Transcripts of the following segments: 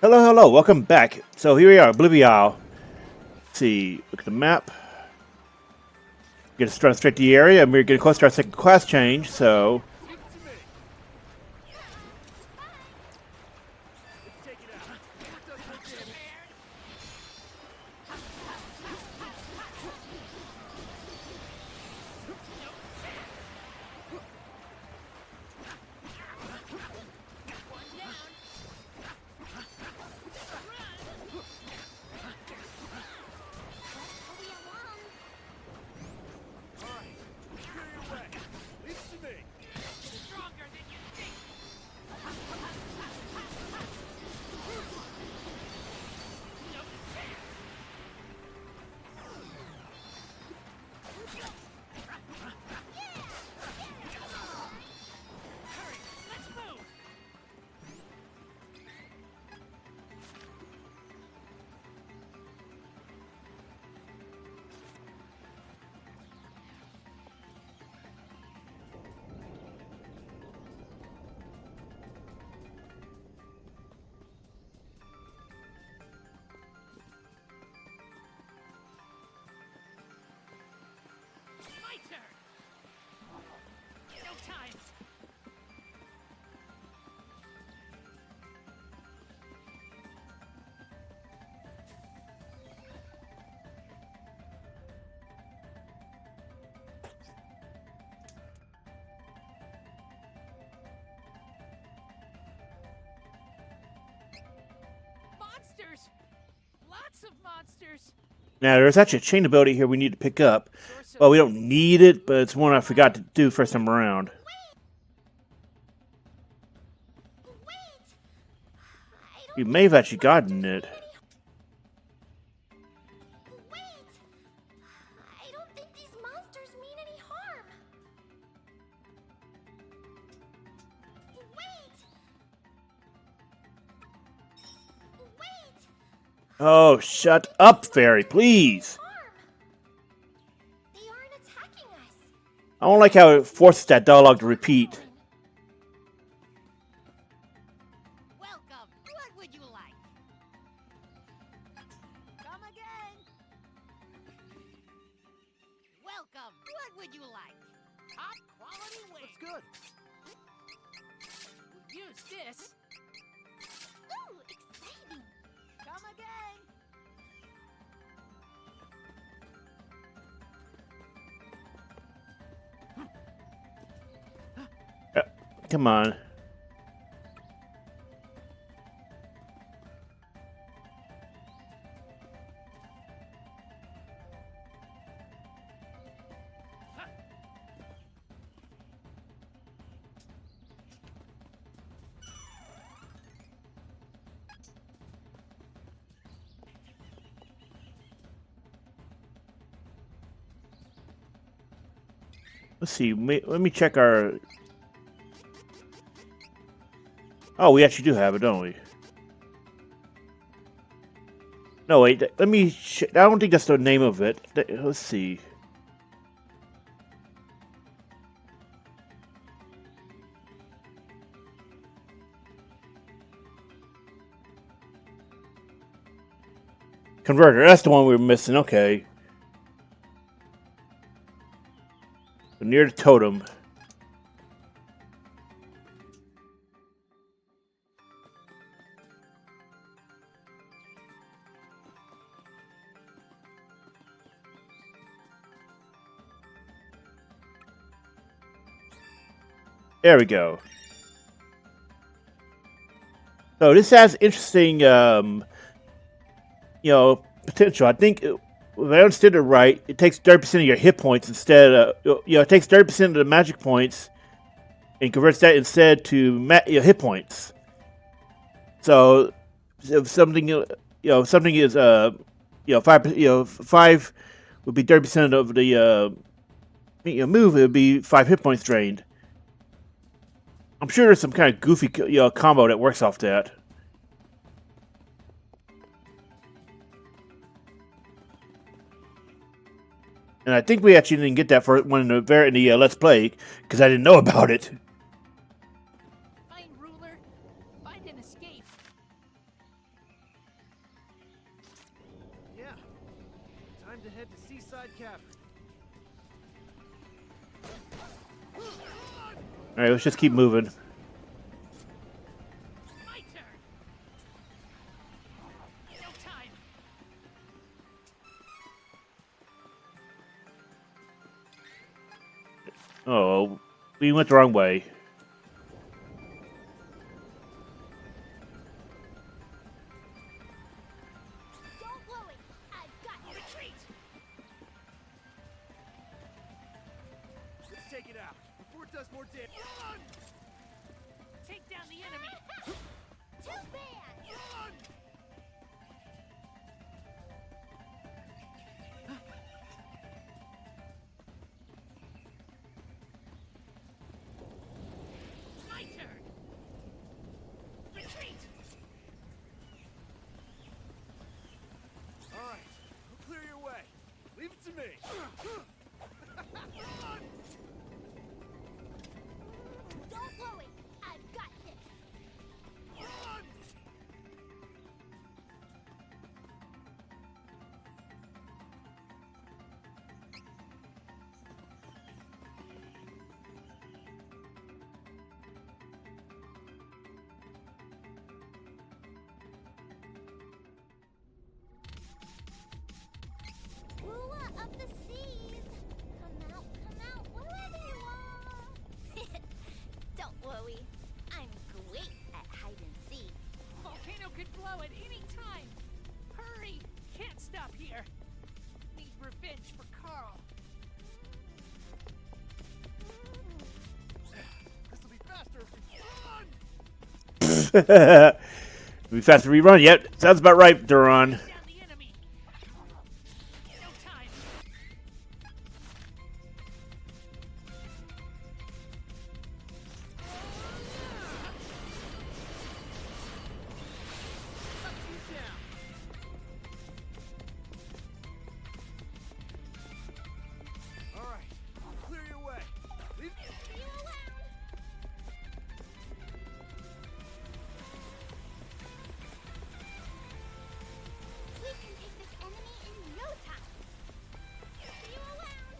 Hello, hello, welcome back. So here we are, Oblivisle. Let's see, look at the map. We're gonna run straight to the area, and we're getting close to our second class change, so... Lots of monsters. Now, there's actually a chain ability here we need to pick up. Well, we don't need it, but it's one I forgot to do first time around. You may have actually gotten it. I don't think these monsters mean any harm. Wait. Oh, shut up, fairy, please! They aren't attacking us. I don't like how it forces that dialogue to repeat. Welcome. What would you like? Come again. Welcome. What would you like? Top quality wing. That's good. We'll use this. Ooh, exciting. Come again. Come on. Let's see. Let me check our... Oh, we actually do have it, don't we? No, wait. Let me... I don't think that's the name of it. Let's see. Converter. That's the one we were missing. Okay. Near the totem. There we go. So this has interesting, potential. I think, if I understood it right, it takes 30% of your hit points instead of, it takes 30% of the magic points and converts that instead to hit points. So if something, something is, 5, 5 would be 30% of the, move. It would be 5 hit points drained. I'm sure there's some kind of goofy, combo that works off that. And I think we actually didn't get that for one in the Let's Play, because I didn't know about it. Find ruler. Find an escape. Time to head to Seaside Cavern. All right, let's just keep moving. My turn. No time. Oh, we went the wrong way. Don't worry. I've got you. Retreat. Let's take it out before it does more damage. Run! Take down the enemy. Too bad. Run! My turn. Retreat. All right, I'll clear your way. Leave it to me. Run! Don't worry. I've got this. Run! Ruler of the seas. Come out, wherever you are. Don't worry. I'm great at hide and seek. Volcano could blow at any time. Hurry! Can't stop here. Need revenge for Karl. This'll be faster if we run! We fast to rerun. Yep, sounds about right, Duran. Down the enemy. No time. Cut you down. All right, I'll clear your way. Leave. See you around. We can take this enemy in no time. See you around.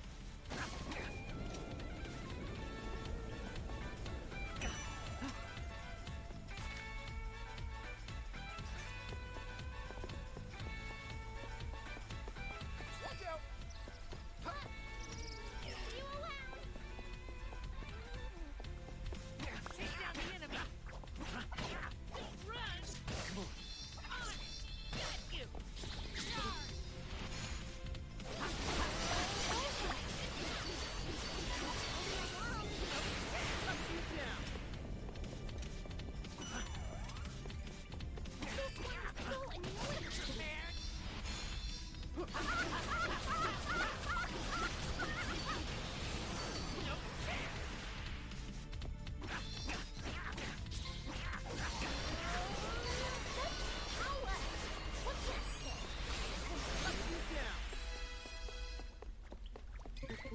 Watch out. See you around. Take down the enemy. Run. Come on. Got you. Cut you down.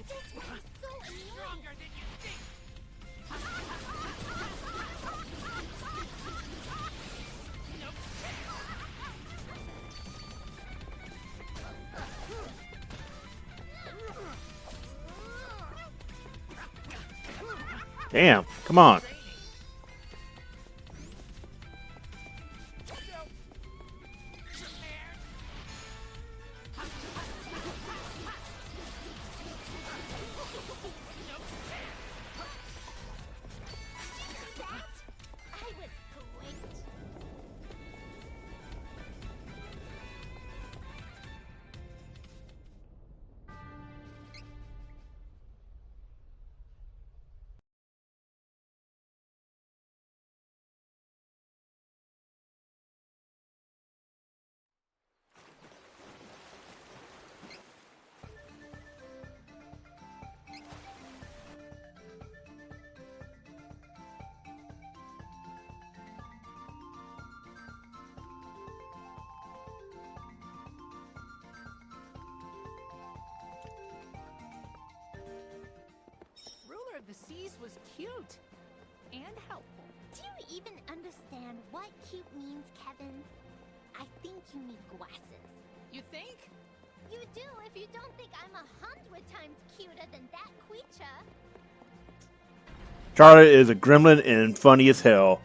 This one's so annoying. Stronger than you think. Damn, come on. I was great. Ruler of the Seas was cute and helpful. Do you even understand what cute means, Kevin? I think you need glasses. You think? You do if you don't think I'm 100 times cuter than that creature. Charlotte is a gremlin and funny as hell.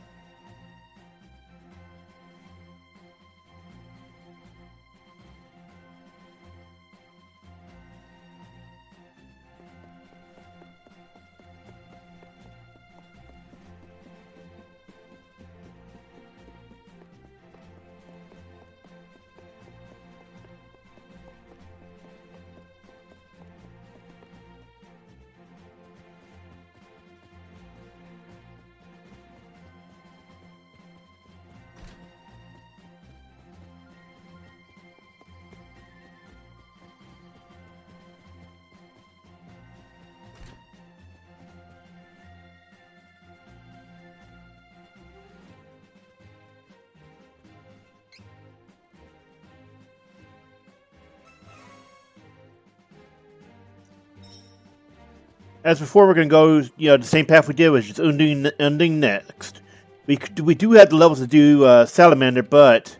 As before, we're going to go, the same path we did, which is Undine next. We do have the levels to do Salamander, but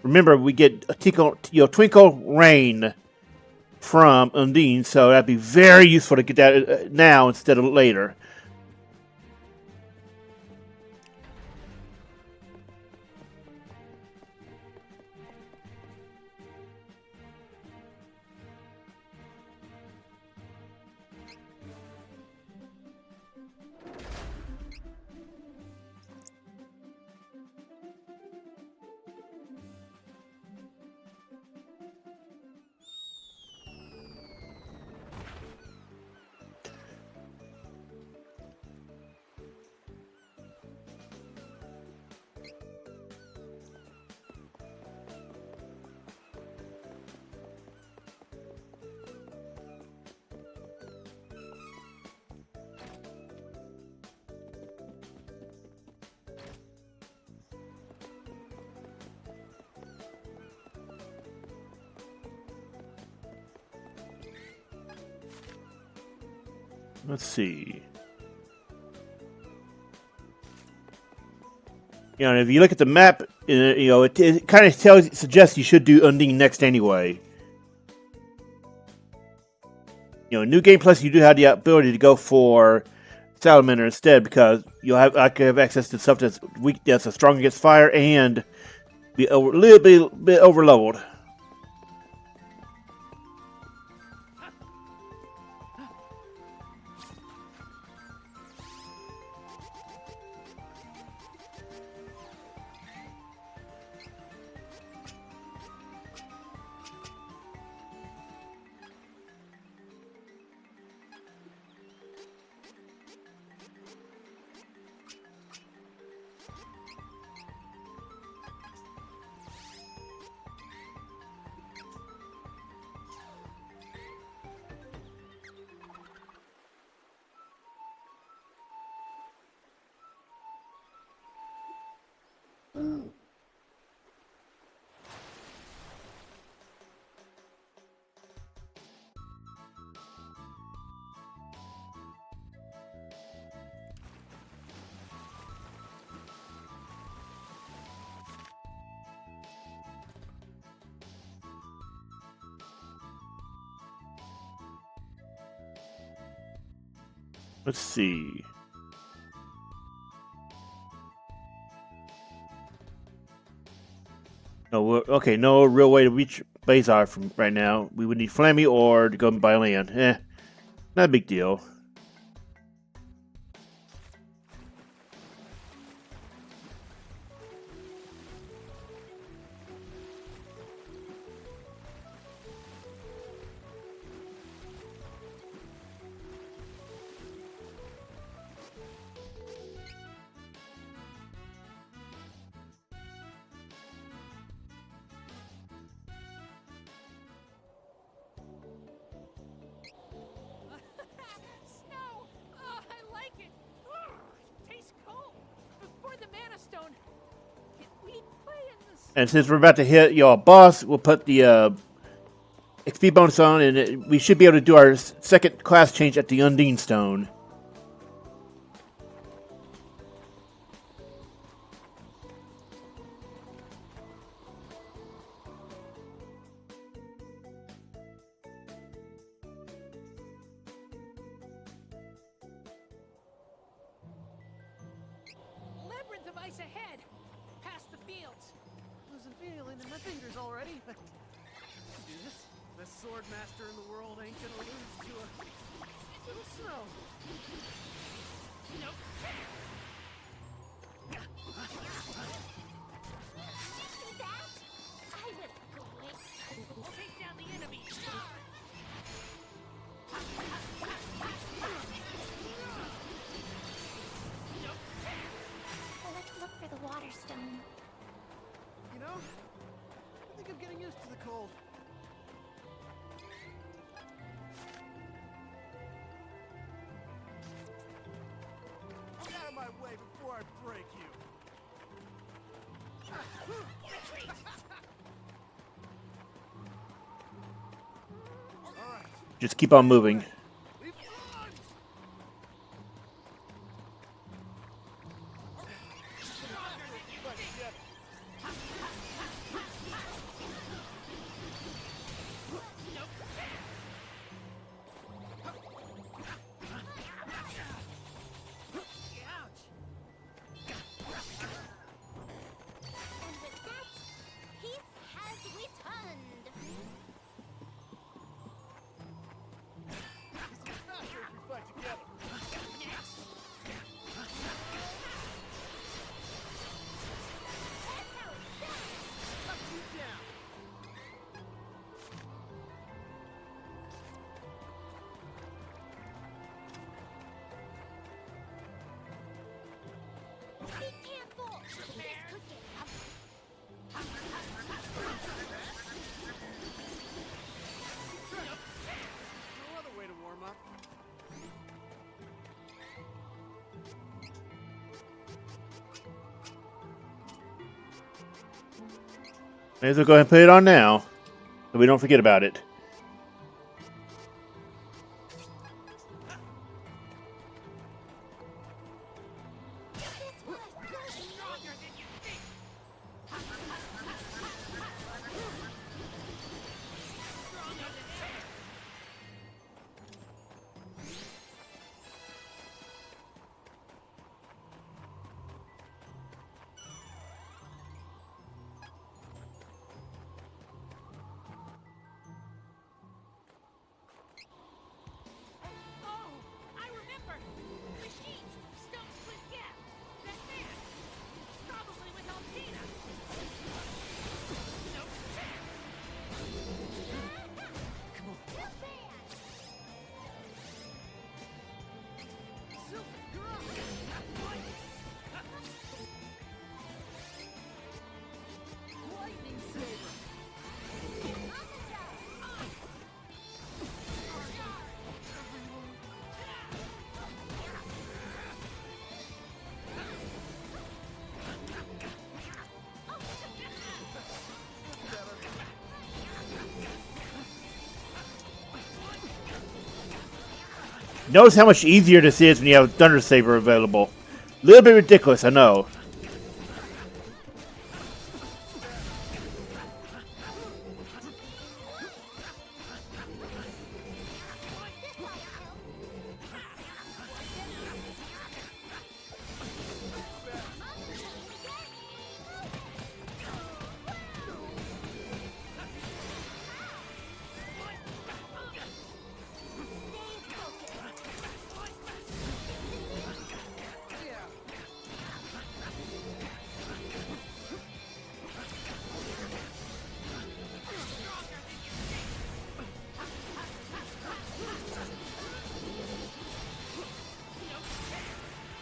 remember, we get a Twinkle Rain from Undine, so that'd be very useful to get that now instead of later. Let's see. If you look at the map, it kind of suggests you should do Undine next anyway. New Game Plus, you do have the ability to go for Salamander instead because I could have access to stuff that's weak, that's strong against fire, and be a little bit overleveled. Let's see. No real way to reach Bazar from right now. We would need Flammy or to go by land. Not a big deal. And since we're about to hit a boss, we'll put the XP bonus on, and we should be able to do our second class change at the Undine Stone. length of ice ahead, past the fields. Losing feeling in my fingers already. Do this. Best sword master in the world ain't gonna lose to a little snow. Nope. See that? I was great. We'll take down the enemy. Well, let's look for the water stone. You know, I think I'm getting used to the cold. Get out of my way before I break you. All right. Just keep on moving. Leave on! And with that, peace has returned. This is faster if we fight together. That's how it's done. Cut you down. Be careful. This could get ugly. No other way to warm up. May as well go ahead and put it on now, so we don't forget about it. This was so Stronger than you think. Stronger than ever. Oh, I remember. The sheet. Stone split gap. That man. Probably with Altina. Nope. too bad. Silver, you're up. Lightning saber. Notice how much easier this is when you have Thunder Saber available. A little bit ridiculous, I know.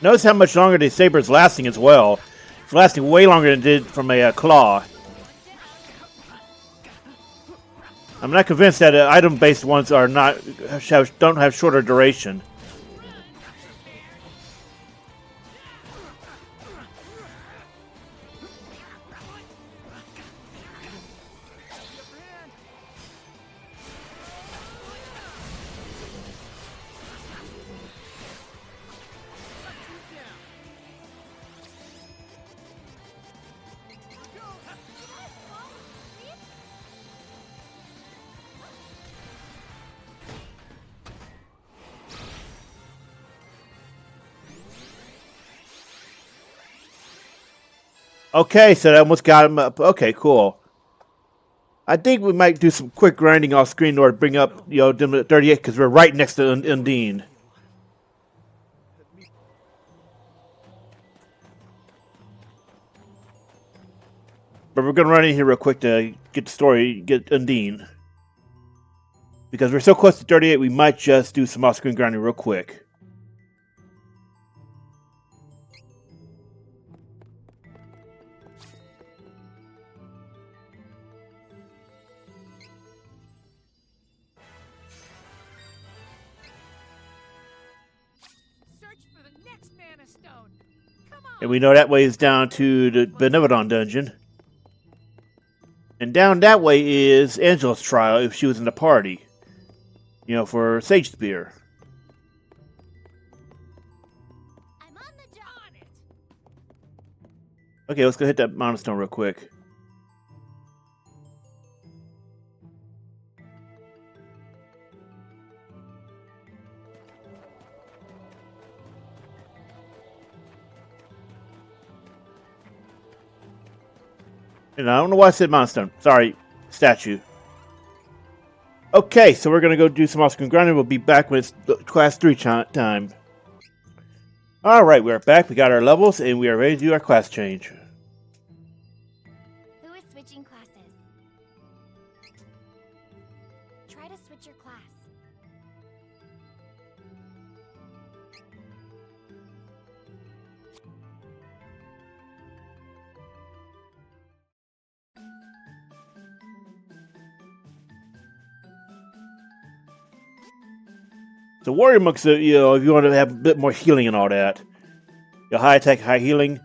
Notice how much longer the saber is lasting as well. It's lasting way longer than it did from a claw. I'm not convinced that item-based ones are not don't have shorter duration. Okay, so that almost got him up. Okay, cool. I think we might do some quick grinding off screen in order to bring up, them at 38 because we're right next to Undine. But we're gonna run in here real quick to get the story, get Undine. Because we're so close to 38, we might just do some off-screen grinding real quick. Search for the next mana stone. Come on. And we know that way is down to the Benevolon dungeon. And down that way is Angela's trial if she was in the party. For Sage Spear. I'm on the job. On it. Okay, let's go hit that milestone real quick. And I don't know why I said milestone. Sorry, statue. Okay, so we're going to go do some off-screen grinding. We'll be back when it's class 3 time. Alright, we're back. We got our levels, and we are ready to do our class change. Who is switching classes? Try to switch your class. So Warrior Monk's, if you want to have a bit more healing and all that. High attack, high healing.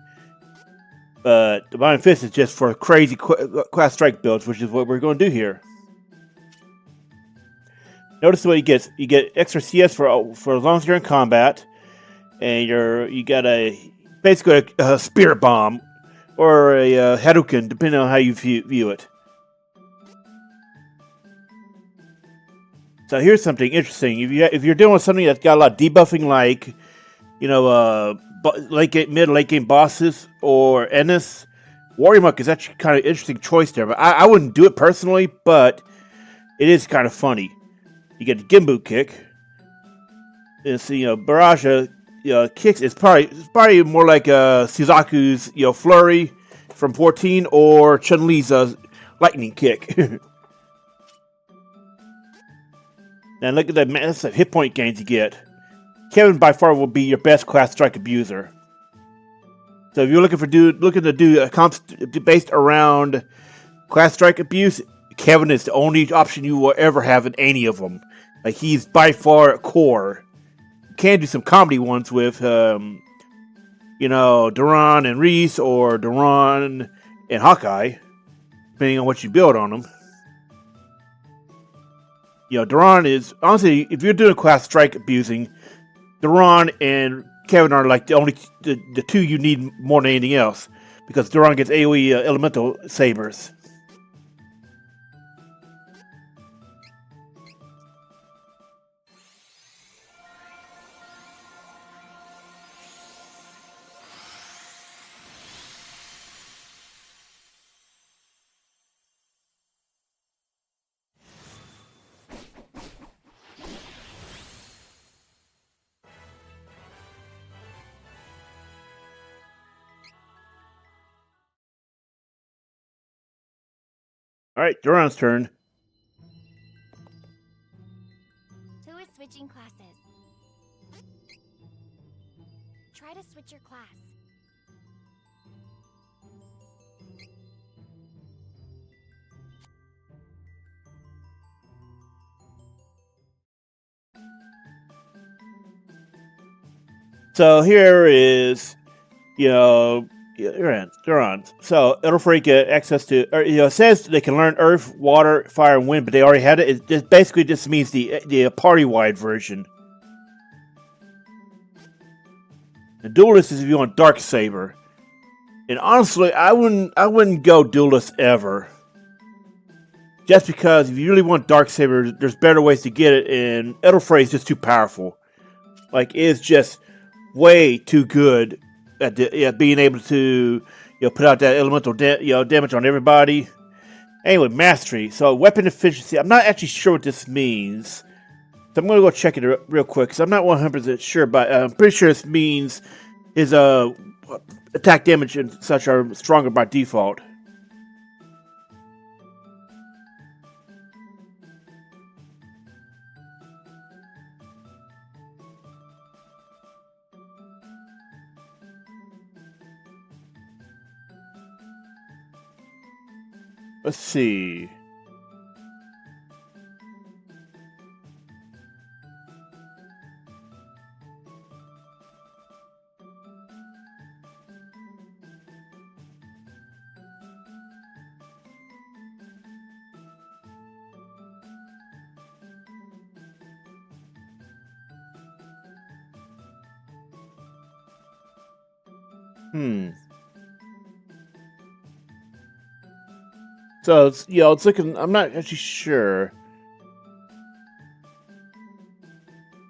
But Divine Fist is just for crazy class strike builds, which is what we're going to do here. Notice what he gets. You get extra CS for as long as you're in combat. And you got basically a Spirit Bomb. Or a Hadouken, depending on how you view it. So here's something interesting. If you're dealing with something that's got a lot of debuffing, like mid late game bosses or Ennis, Warrior Monk is actually kind of interesting choice there. But I wouldn't do it personally, but it is kind of funny. You get the Gimbu kick. And see, Baraja kicks. It's probably more like Suzaku's Flurry from 14 or Chun-Li's lightning kick. Now look at the massive hit point gains you get. Kevin by far will be your best class strike abuser. So if you're looking to do a comp based around class strike abuse, Kevin is the only option you will ever have in any of them. Like he's by far core. You can do some comedy ones with Duran and Riesz or Duran and Hawkeye, depending on what you build on them. Duran is, honestly, if you're doing class strike abusing, Duran and Kevin are like the two you need more than anything else. Because Duran gets AoE elemental sabers. Alright, Duran's turn. Who is switching classes? Try to switch your class. So here is, Duran. So Elfin get access to, it says they can learn Earth, Water, Fire, and Wind, but they already had it. It just basically just means the party-wide version. The Duelist is if you want Dark Saber, and honestly, I wouldn't go Duelist ever. Just because if you really want Dark Saber, there's better ways to get it, and Elfin is just too powerful. Like it's just way too good at being able to, put out that elemental damage on everybody. Anyway, mastery. So weapon efficiency. I'm not actually sure what this means. So I'm going to go check it real quick because I'm not 100% sure, but I'm pretty sure this means his attack damage and such are stronger by default. Let's see. So it's it's looking. I'm not actually sure.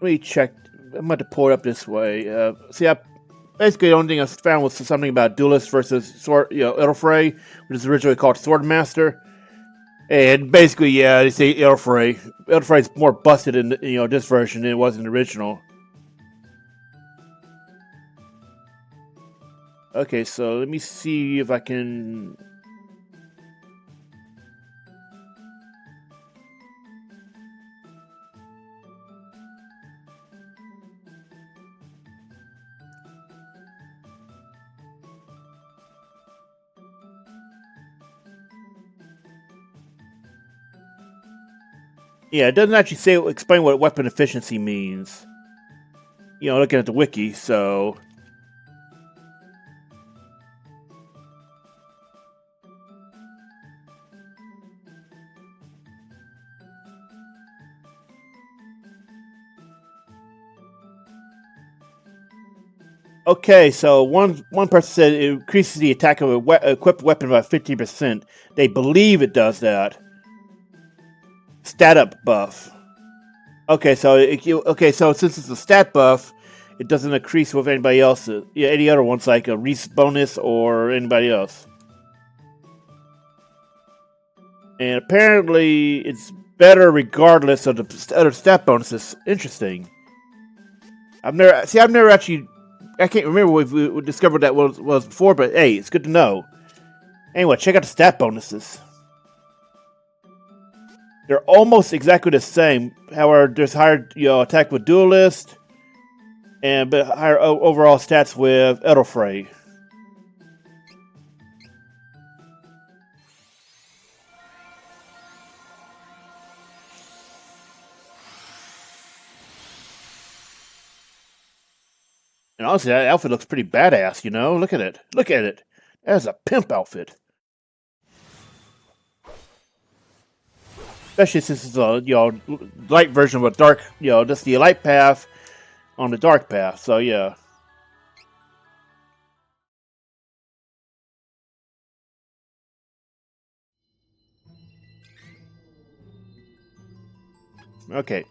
Let me check. I'm going to pull it up this way. See, basically the only thing I found was something about duelist versus sword. Elfray, which is originally called Swordmaster, and basically, they say Elfray. Elfray is more busted in this version than it was in the original. Okay, so let me see if I can. Yeah, it doesn't actually explain what weapon efficiency means. Looking at the wiki, so. Okay, so one person said it increases the attack of an equipped weapon by 50%. They believe it does that. Stat up buff. Okay, so since it's a stat buff, it doesn't increase with anybody else. Any other ones like a Riesz bonus or anybody else. And apparently, it's better regardless of the other stat bonuses. Interesting. I've never actually. I can't remember if we discovered that was before, but hey, it's good to know. Anyway, check out the stat bonuses. They're almost exactly the same. However, there's higher attack with Duelist, but higher overall stats with Elfray. And honestly, that outfit looks pretty badass, Look at it. Look at it. That's a pimp outfit. Especially since it's a light version of a dark, just the light path on the dark path. So yeah. Okay.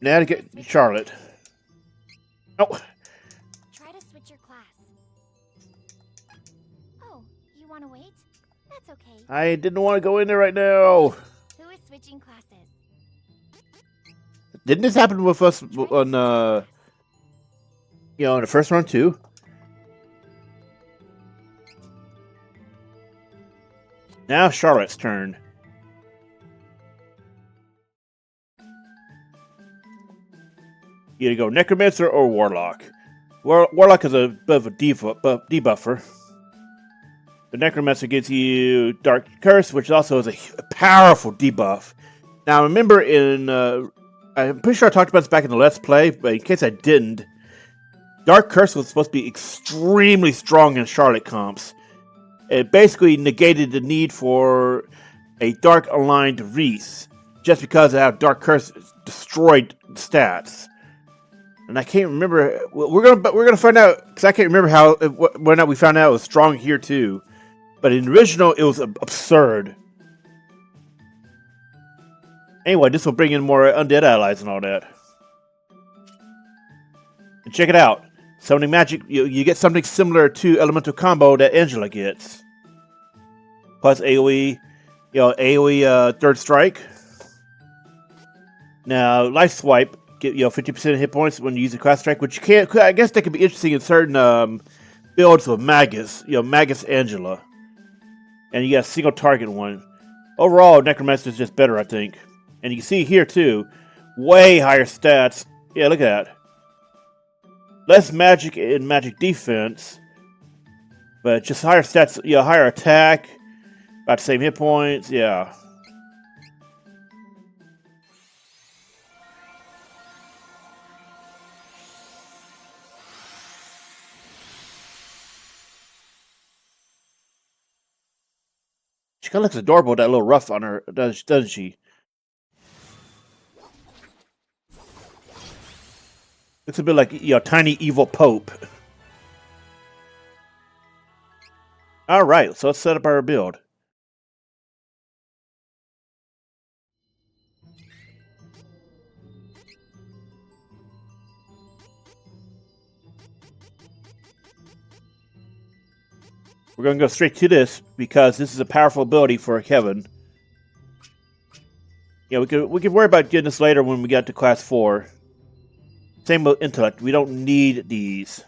Now to get Charlotte. Oh. Try to switch your class. Oh, you want to wait? That's okay. I didn't want to go in there right now. Who is switching classes? Didn't this happen with us on in the first round too? Now Charlotte's turn. You either go Necromancer or Warlock. Warlock is a bit of a debuffer. The Necromancer gives you Dark Curse, which also is a powerful debuff. Now, remember I'm pretty sure I talked about this back in the Let's Play, but in case I didn't, Dark Curse was supposed to be extremely strong in Charlotte comps. It basically negated the need for a Dark-aligned Riesz, just because of how Dark Curse destroyed stats. And I can't remember. We're gonna find out, because I can't remember whether or not we found out it was strong here too. But in the original, it was absurd. Anyway, this will bring in more undead allies and all that. And check it out. Summoning magic, you get something similar to elemental combo that Angela gets. Plus AoE, AoE third strike. Now life swipe, get 50% hit points when you use a class strike, which you can't. I guess that could be interesting in certain builds with Magus, Magus Angela, and you got a single target one. Overall, Necromancer is just better, I think. And you can see here too, way higher stats. Yeah, look at that. Less magic and magic defense, but just higher stats. Higher attack, about the same hit points. Yeah. She kind of looks adorable with that little ruff on her, doesn't she? Looks a bit like tiny evil Pope. All right, so let's set up our build. We're going to go straight to this because this is a powerful ability for Kevin. Yeah, we could worry about getting this later when we get to class 4. Same with intellect. We don't need these.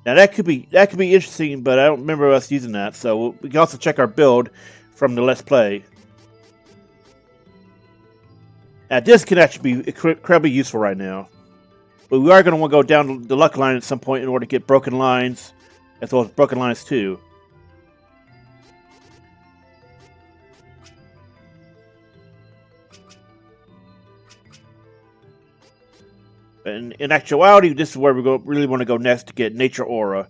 Now that could be interesting, but I don't remember us using that. So we can also check our build from the Let's Play. Now this can actually be incredibly useful right now. But we are going to want to go down the luck line at some point in order to get broken lines, as well as broken lines too. And in actuality, this is where we really want to go next to get Nature Aura,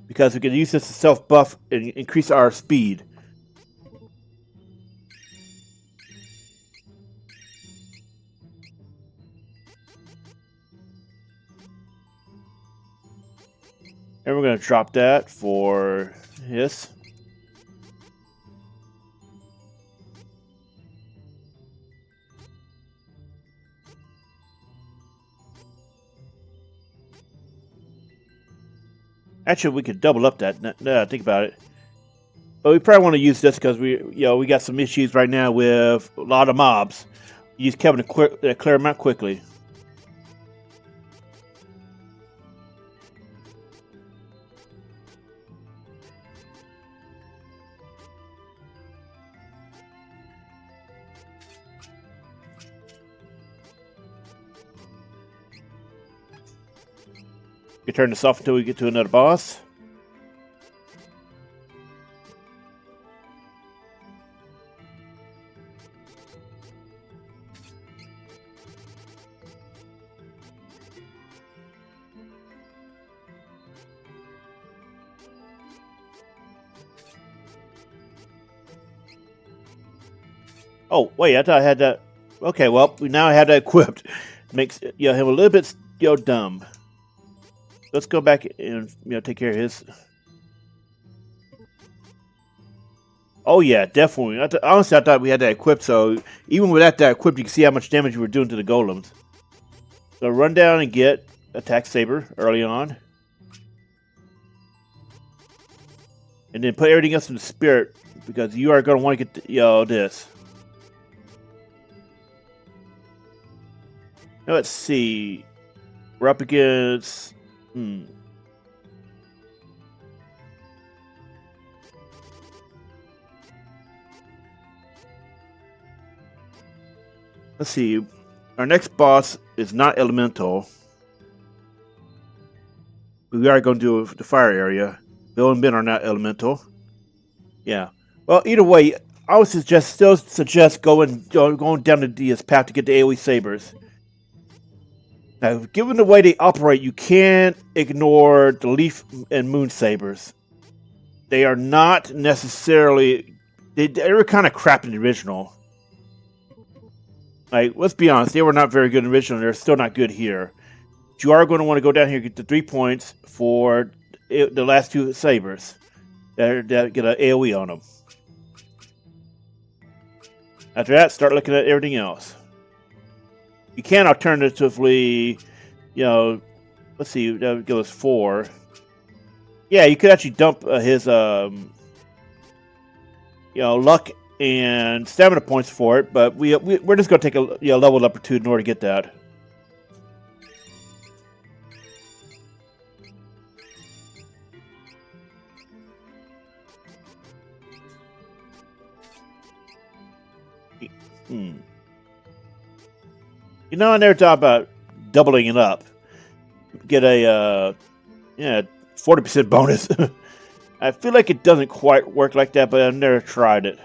because we can use this to self-buff and increase our speed. And we're going to drop that for this. Actually, we could double up that. Now, think about it. But we probably want to use this because we got some issues right now with a lot of mobs. Use Kevin to clear them out quickly. You turn this off until we get to another boss. Oh, wait, I thought I had that. Okay, well, we now have that equipped. Makes him a little bit dumb. Let's go back and take care of his. Oh yeah, definitely. Honestly, I thought we had that equipped. So even without that equipped, you can see how much damage we were doing to the golems. So run down and get attack saber early on, and then put everything else in the spirit because you are going to want to get this. Now let's see. We're up against. Let's see. Our next boss is not elemental. We are going to do the fire area. Bill and Ben are not elemental. Yeah. Well, either way, I would still suggest going down this path to get the AoE sabers. Now, given the way they operate, you can't ignore the Leaf and Moon Sabers. They are not necessarily... They were kind of crap in the original. Like, let's be honest, they were not very good in the original, and they're still not good here. But you are going to want to go down here and get the 3 points for the last 2 Sabers. That get an AoE on them. After that, start looking at everything else. You can alternatively, let's see, that would give us 4. Yeah, you could actually dump his luck and stamina points for it, but we're just gonna take a level up or 2 in order to get that. You know, I never thought about doubling it up. Get a 40% bonus. I feel like it doesn't quite work like that, but I've never tried it.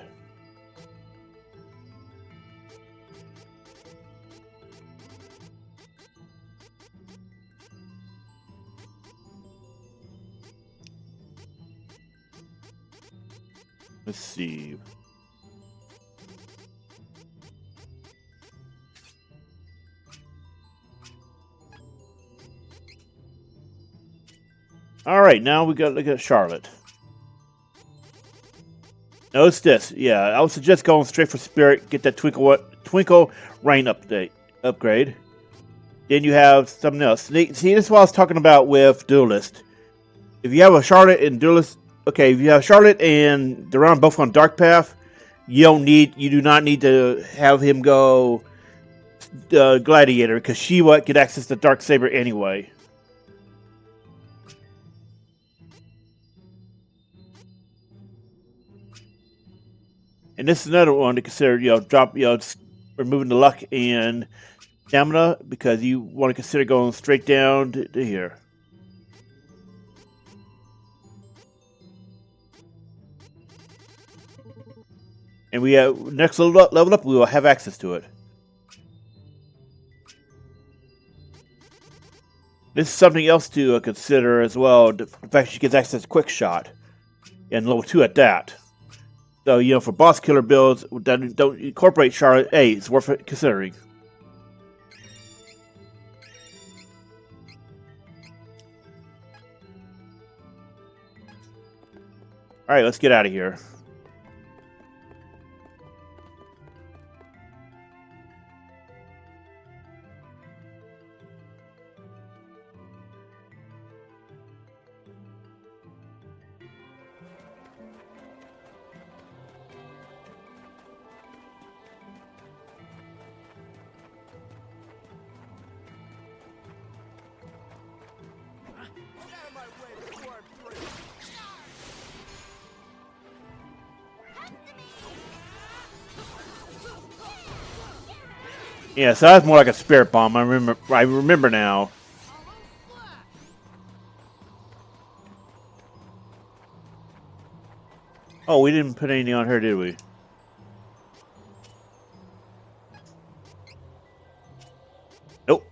Let's see. All right, now we got to look at Charlotte. Notice this. Yeah, I would suggest going straight for Spirit. Get that Twinkle Rain upgrade. Then you have something else. See, this is what I was talking about with Duelist. If you have a Charlotte and Duelist, okay, if you have Charlotte and Duran both on Dark Path, you do not need to have him go Gladiator, because she will get access to Dark Saber anyway. And this is another one to consider, removing the luck and stamina, because you want to consider going straight down to here. And we have next level up, we will have access to it. This is something else to consider as well. The fact she gets access to Quick Shot, and level 2 at that. So, for boss killer builds that don't incorporate Charlotte, hey, it's worth it considering. Alright, let's get out of here. Yeah, so that's more like a spirit bomb. I remember now. Oh, we didn't put anything on her, did we? Nope.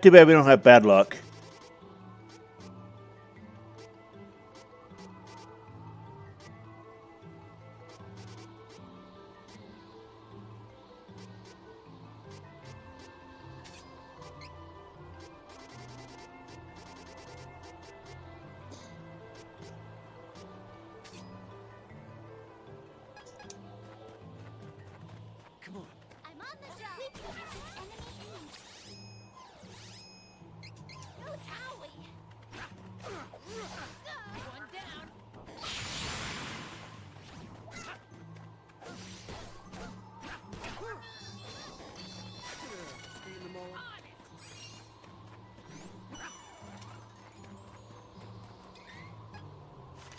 Too bad we don't have bad luck.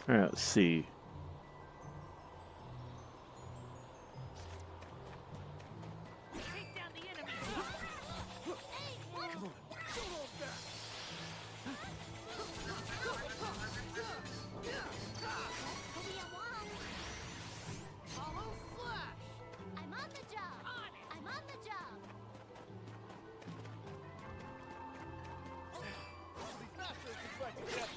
Alright, let's see. Take down the enemy. Hollow Slash! I'm on the job. I'm on the job. These masters can fight together.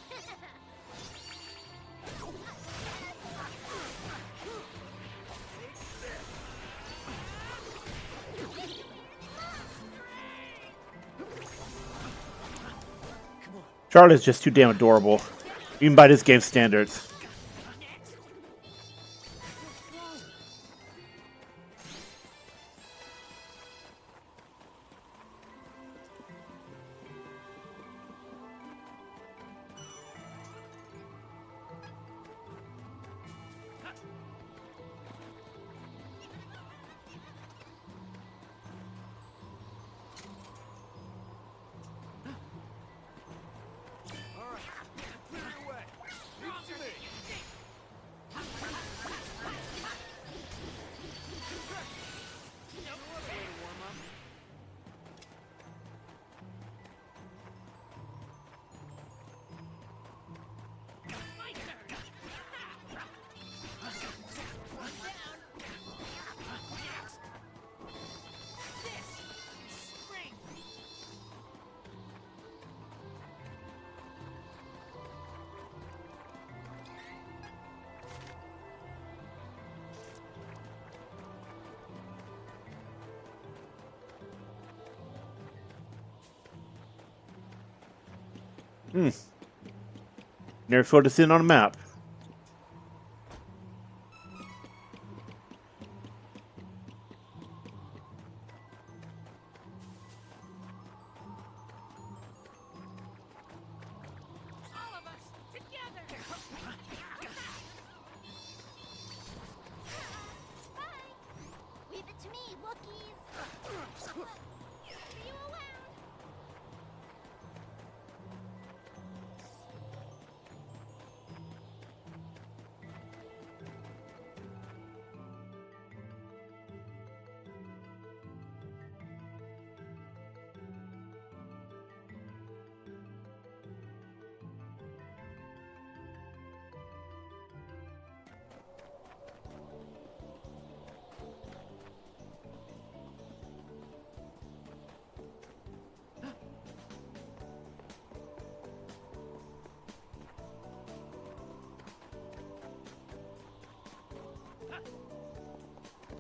Charlotte's just too damn adorable, even by this game's standards. Never filled this in on a map. All of us together. Bye. Leave it to me, Wookiees. See you around.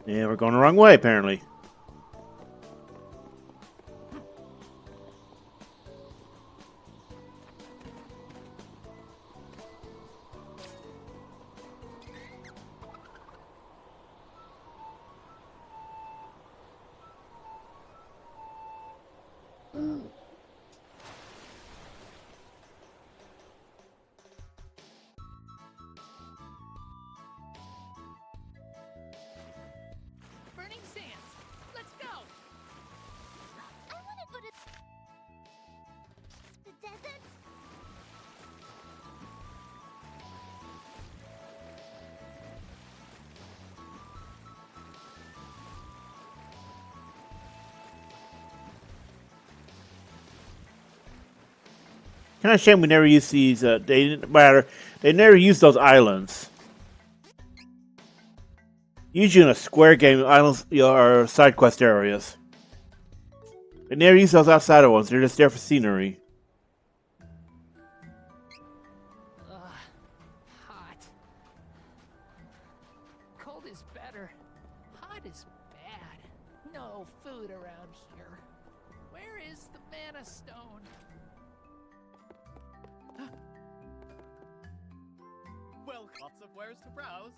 Yeah, we're going the wrong way, apparently. Burning Sands. Let's go. I want to go to the desert. Kind of shame we never used these. They didn't matter. They never used those islands. Usually in a square game, islands are side quest areas. They never use those outsider ones. They're just there for scenery. Hot. Cold is better. Hot is bad. No food around here. Where is the mana stone? Well, lots of wares to browse.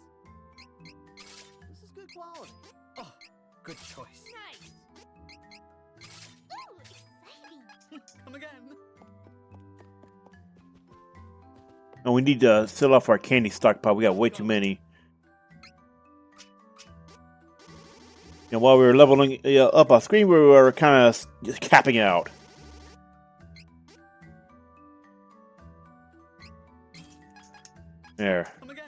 This is good quality. Oh, good choice. Nice. Ooh, exciting. Come again. And we need to sell off our candy stockpile. We got way too many. And while we were leveling up on screen, we were kind of just capping out. There. Come again.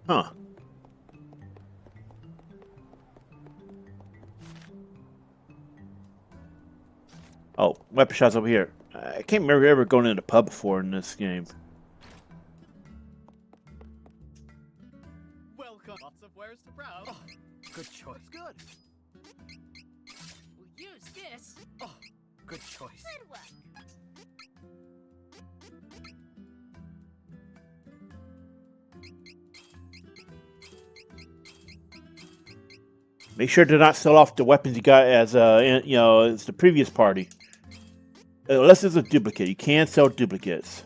Huh. Oh, weapon shots over here. I can't remember ever going in a pub before in this game. Welcome. Lots of wares to browse. Oh, good choice. Good. We'll use this. Oh, good choice. Good work. Make sure to not sell off the weapons you got as as the previous party. Unless it's a duplicate, you can sell duplicates.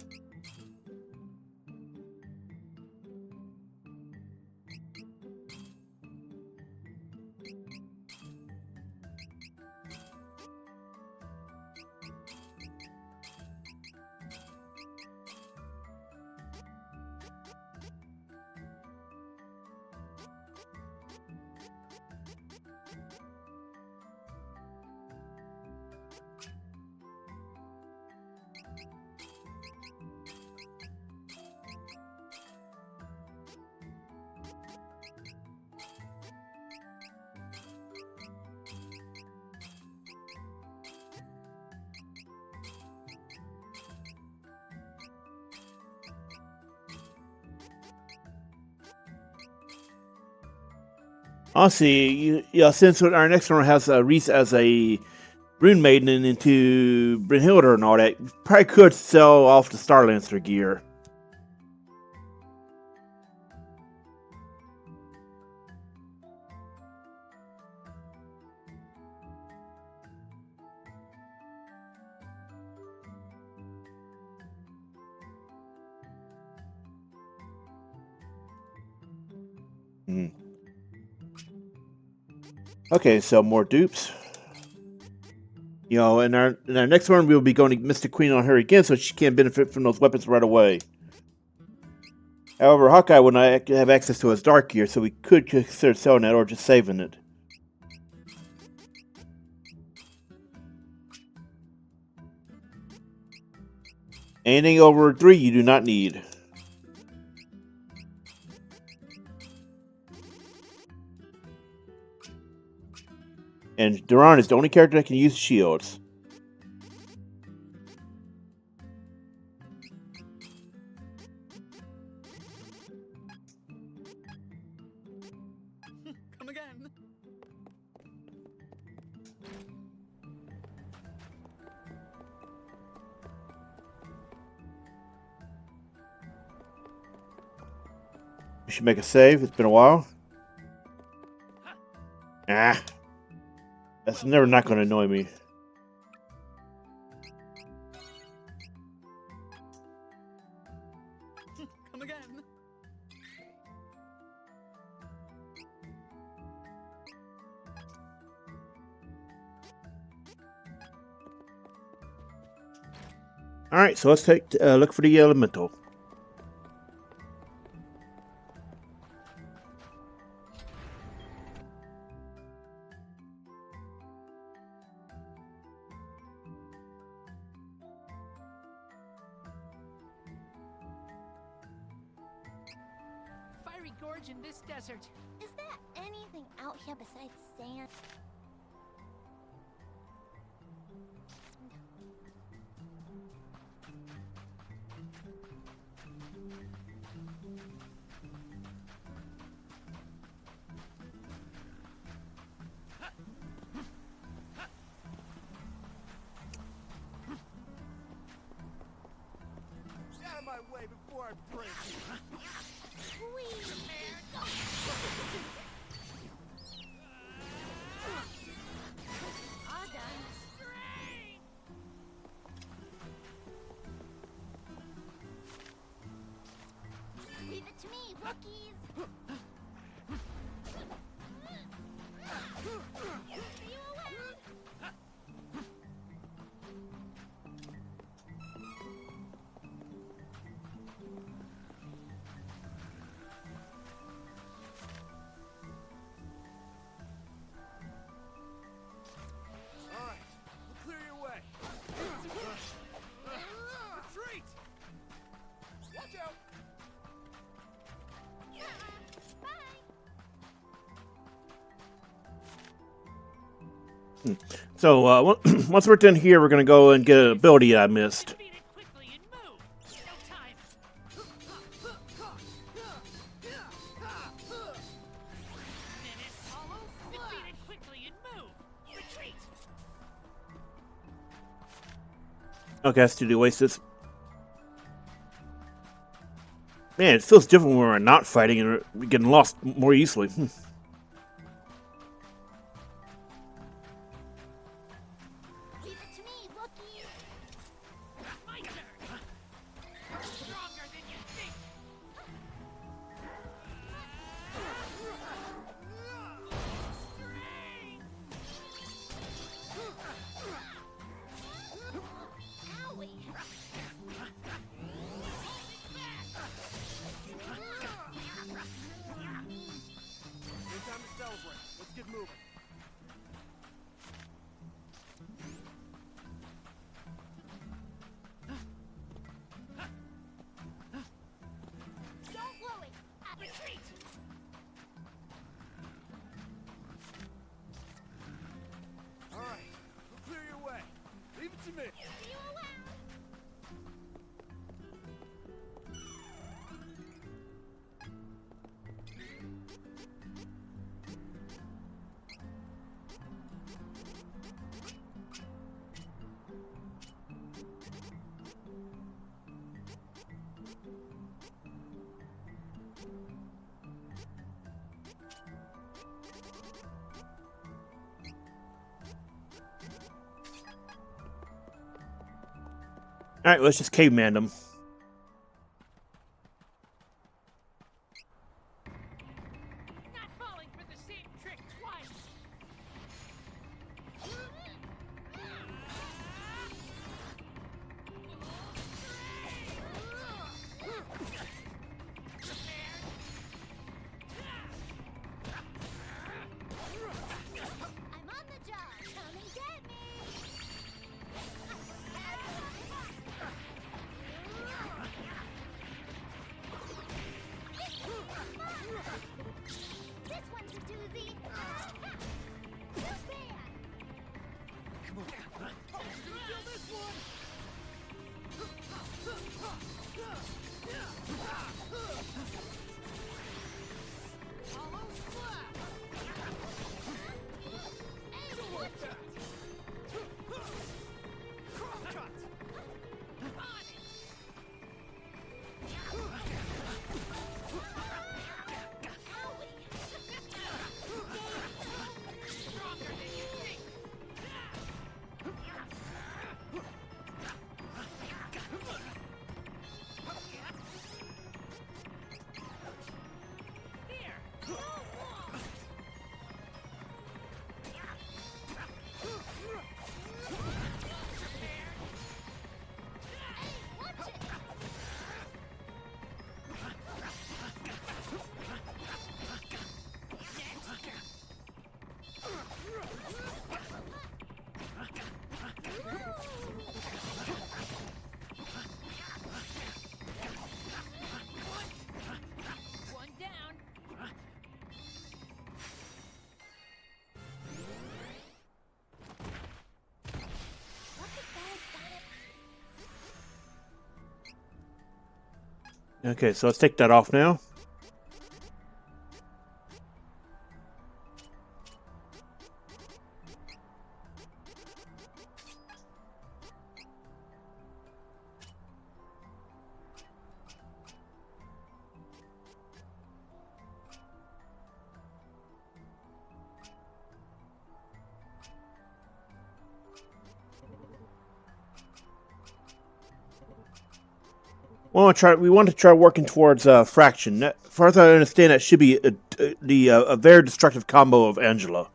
Also, since our next one has Riesz as a Rune Maiden into Brynhilde and all that, probably could sell off the Starlancer gear. Okay, so more dupes. In our next one, we'll be going to Mystic Queen on her again, so she can't benefit from those weapons right away. However, Hawkeye will not have access to his dark gear, so we could consider selling that or just saving it. Anything over 3 you do not need. And Duran is the only character that can use shields. Come again. We should make a save. It's been a while. Ah. That's never not going to annoy me. Come again. Alright, so let's take look for the elemental. Fiery gorge in this desert. Is there anything out here besides sand? Out of my way before I break you. All done. Leave it to me, rookies. See you around. All right, we'll clear your way. Retreat! Watch out! Bye. So once we're done here, we're going to go and get an ability I missed. Defeat it quickly and move. No time. Minute. Hollow. Defeat it quickly and move. Retreat. Okay, that's to the Oasis. Man, it feels different when we're not fighting and we're getting lost more easily. Leave it to me, rookies. My turn. Stronger than you think. Owie. All right, let's just caveman them. Not falling for the same trick twice. I'm on the job. Come and get me. This one's a doozy. Too bad. Feel this one. Hollow slap. Hey, watch it. Cross cut. Stronger than you think. Here. Watch it. One down. Okay, so let's take that off now. We want to try working towards fraction. As far as I understand, that should be a very destructive combo of Angela.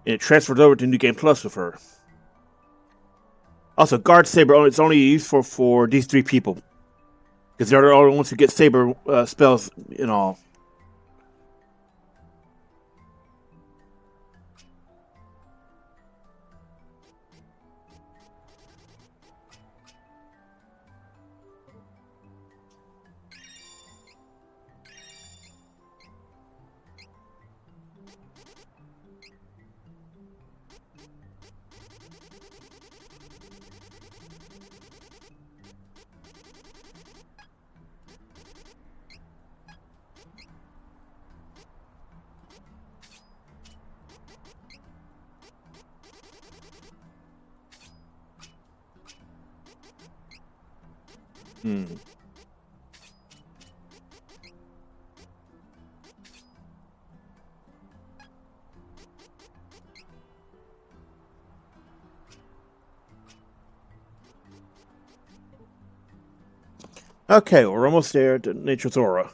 And it transfers over to New Game Plus with her. Also, Guard Saber, it's only useful for these 3 people. Because they're the only ones who get Saber spells and all. Okay, we're almost there to Nature's Aura.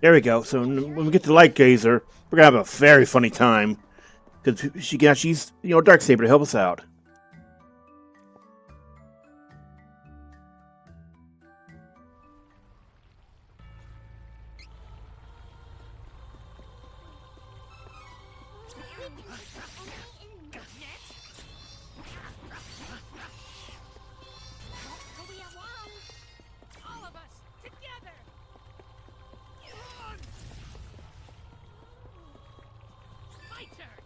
There we go. So when we get to Light Gazer, we're gonna have a very funny time because she can actually use, Darksaber to help us out. All of us. together. My turn.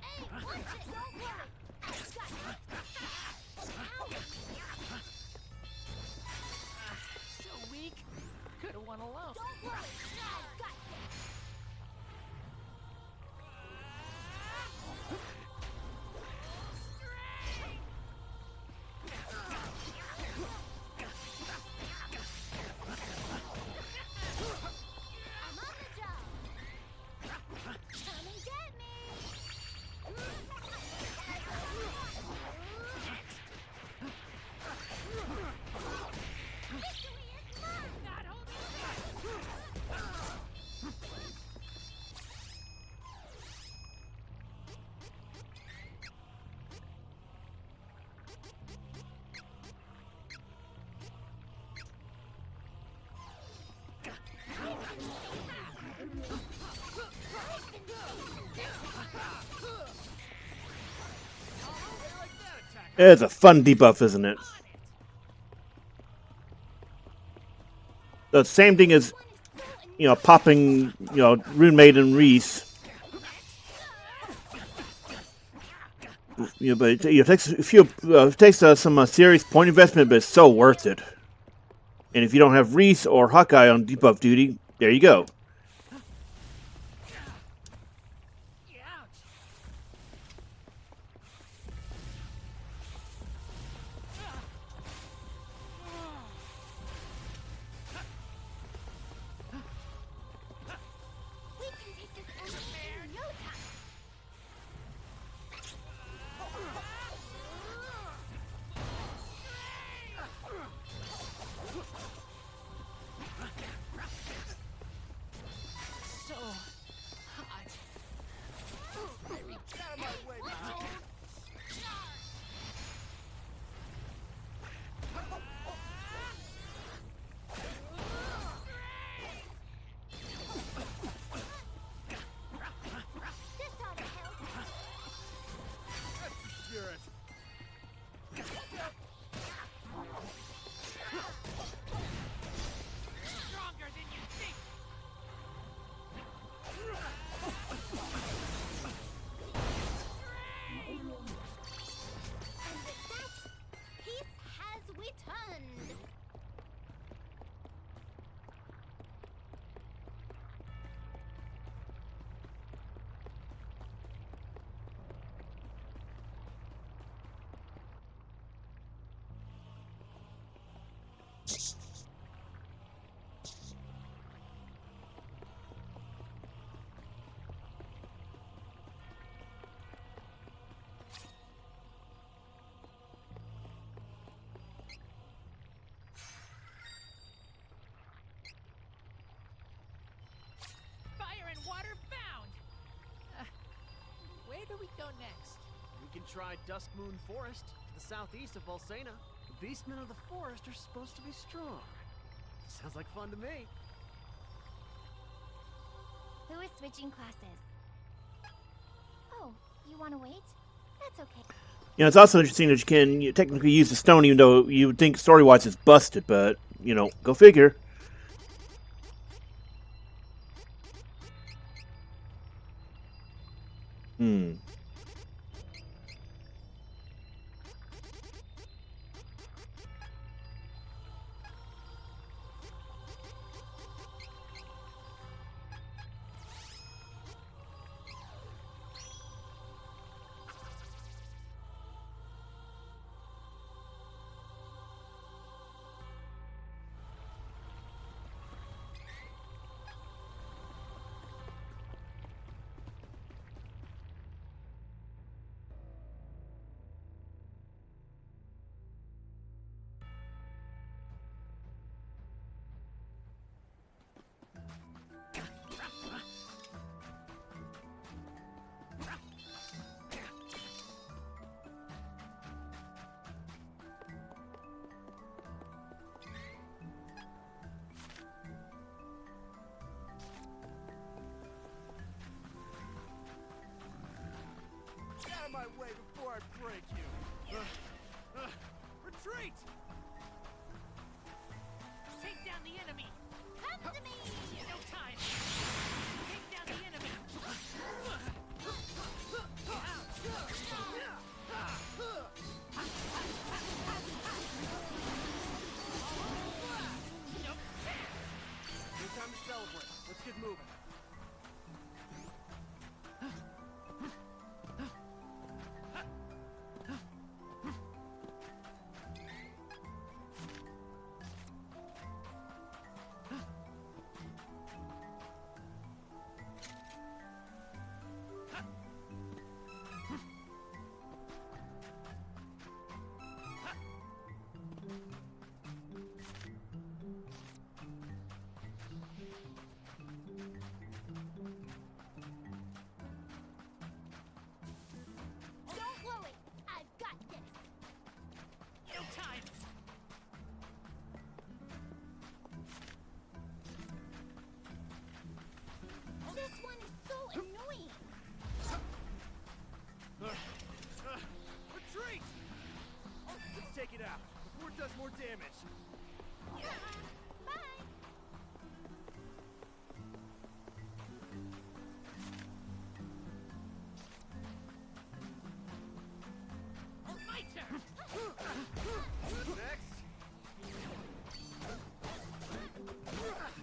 Hey, watch it! Don't worry! I've got it! So weak. Could have won alone. Don't worry! I've got this! I'm on the job! Come and get me! Victory is mine! Not holding back. It's a fun debuff, isn't it? The same thing as, popping, Rune Maiden Riesz. But it takes some serious point investment, but it's so worth it. And if you don't have Riesz or Hawkeye on debuff duty, there you go. We can take this elevator in no time! So hot. Get out of my way, man. This ought to help! That's the spirit. Stronger than you think. And with that, peace has returned! Fire and water found. Where do we go next? We can try Duskmoon Forest to the southeast of Valsena. The beastmen of the forest are supposed to be strong. Sounds like fun to me. Who is switching classes? Oh, you want to wait? That's okay. It's also interesting that you can technically use the stone, even though you would think story-wise it's busted, but, go figure. my way before I break you. Retreat! Take down the enemy. Come to me! No time. Take down the enemy. No time to celebrate. Let's get moving. Don't worry, I've got this. No time. This one is so annoying. Retreat! Let's take it out before it does more damage. Bye. My turn. Next. No time.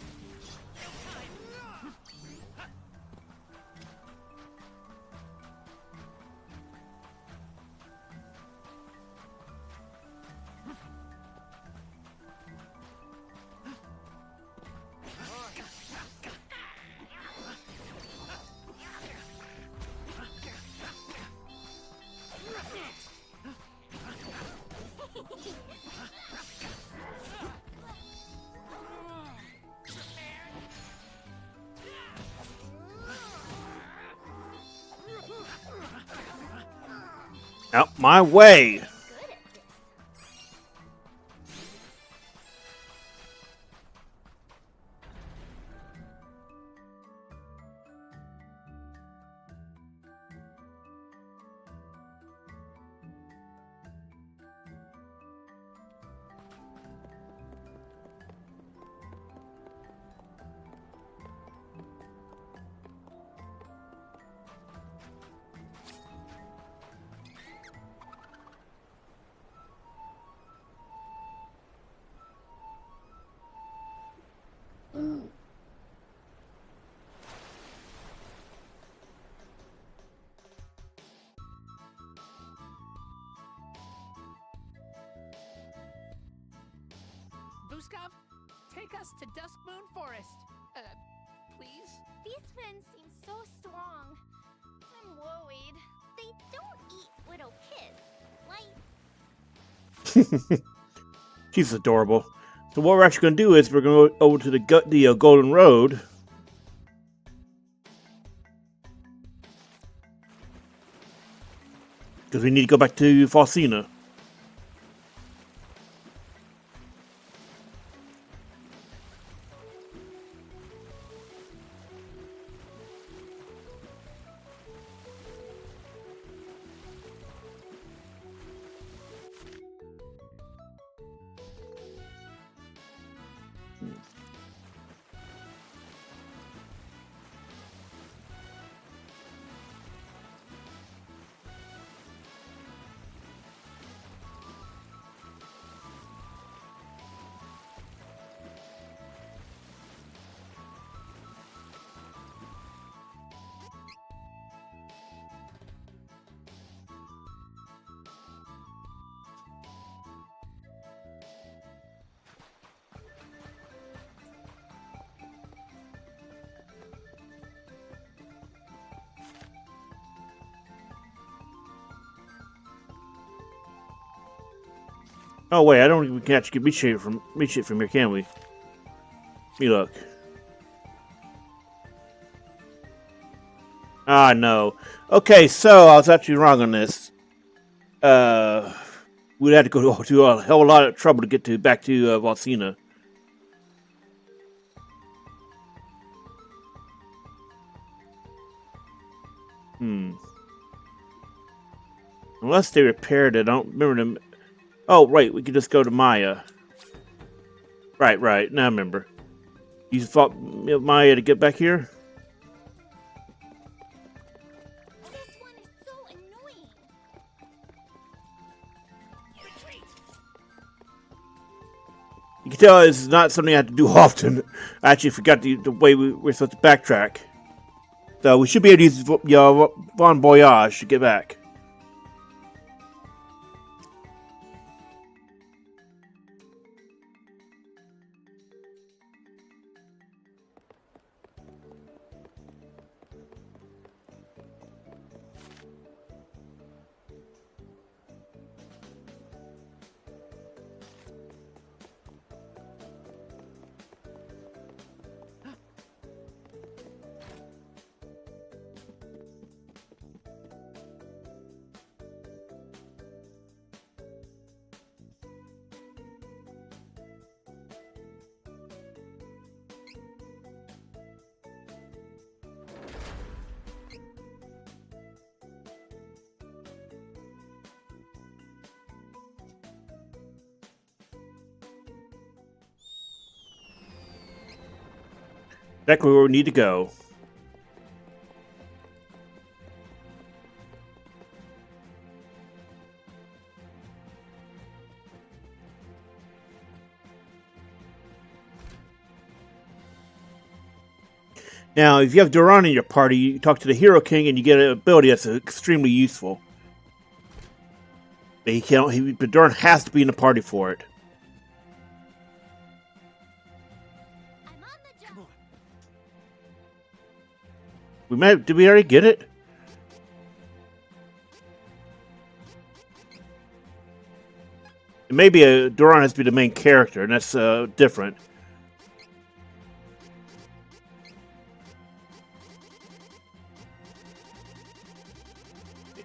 Out my way! Good at this. Vuskov, take us to Duskmoon Forest. Please? These men seem so strong. I'm worried. They don't eat little kids, right? She's adorable. So what we're actually going to do is we're going to go over to the Golden Road. Because we need to go back to Valsena. Oh wait, I don't think we can actually get meat shit from here, can we? Let me look. Ah, no. Okay, so I was actually wrong on this. We'd have to go to a hell of a lot of trouble to get back to Valsena. Unless they repaired it, I don't remember them. Oh, right, we could just go to Maya. Right, now I remember. You fought Maya to get back here? This one is so annoying. Retreat! You can tell this is not something I have to do often. I actually forgot the way we're supposed to backtrack. So we should be able to use Bon Voyage to get back. That's where we need to go. Now, if you have Duran in your party, you talk to the Hero King and you get an ability that's extremely useful. But but Duran has to be in the party for it. I'm on the job. Did we already get it? Maybe Duran has to be the main character, and that's different.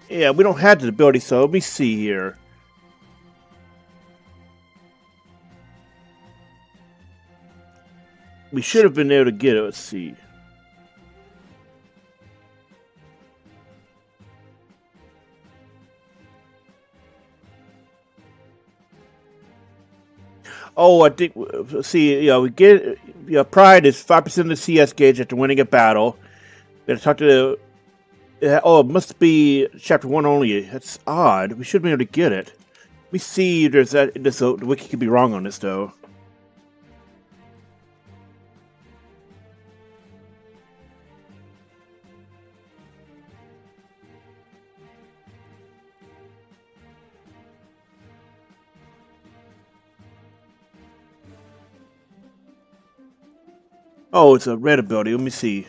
Yeah, we don't have the ability, so let me see here. We should have been able to get it. Let's see. Oh, I think. See, we get. Pride is 5% of the CS gauge after winning a battle. We gotta talk to the. Oh, it must be chapter 1 only. That's odd. We should be able to get it. Let me see. There's that. The wiki could be wrong on this though. Oh, it's a red ability. Let me see.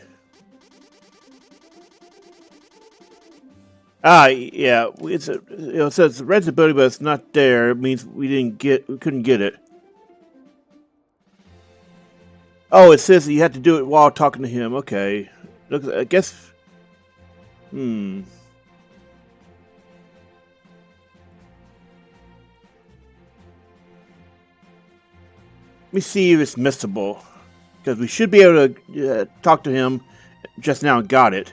Yeah, it's it says red's ability, but it's not there. It means we couldn't get it. Oh, it says that you have to do it while talking to him. Okay, look, I guess. Let me see if it's missable, because we should be able to talk to him just now and got it.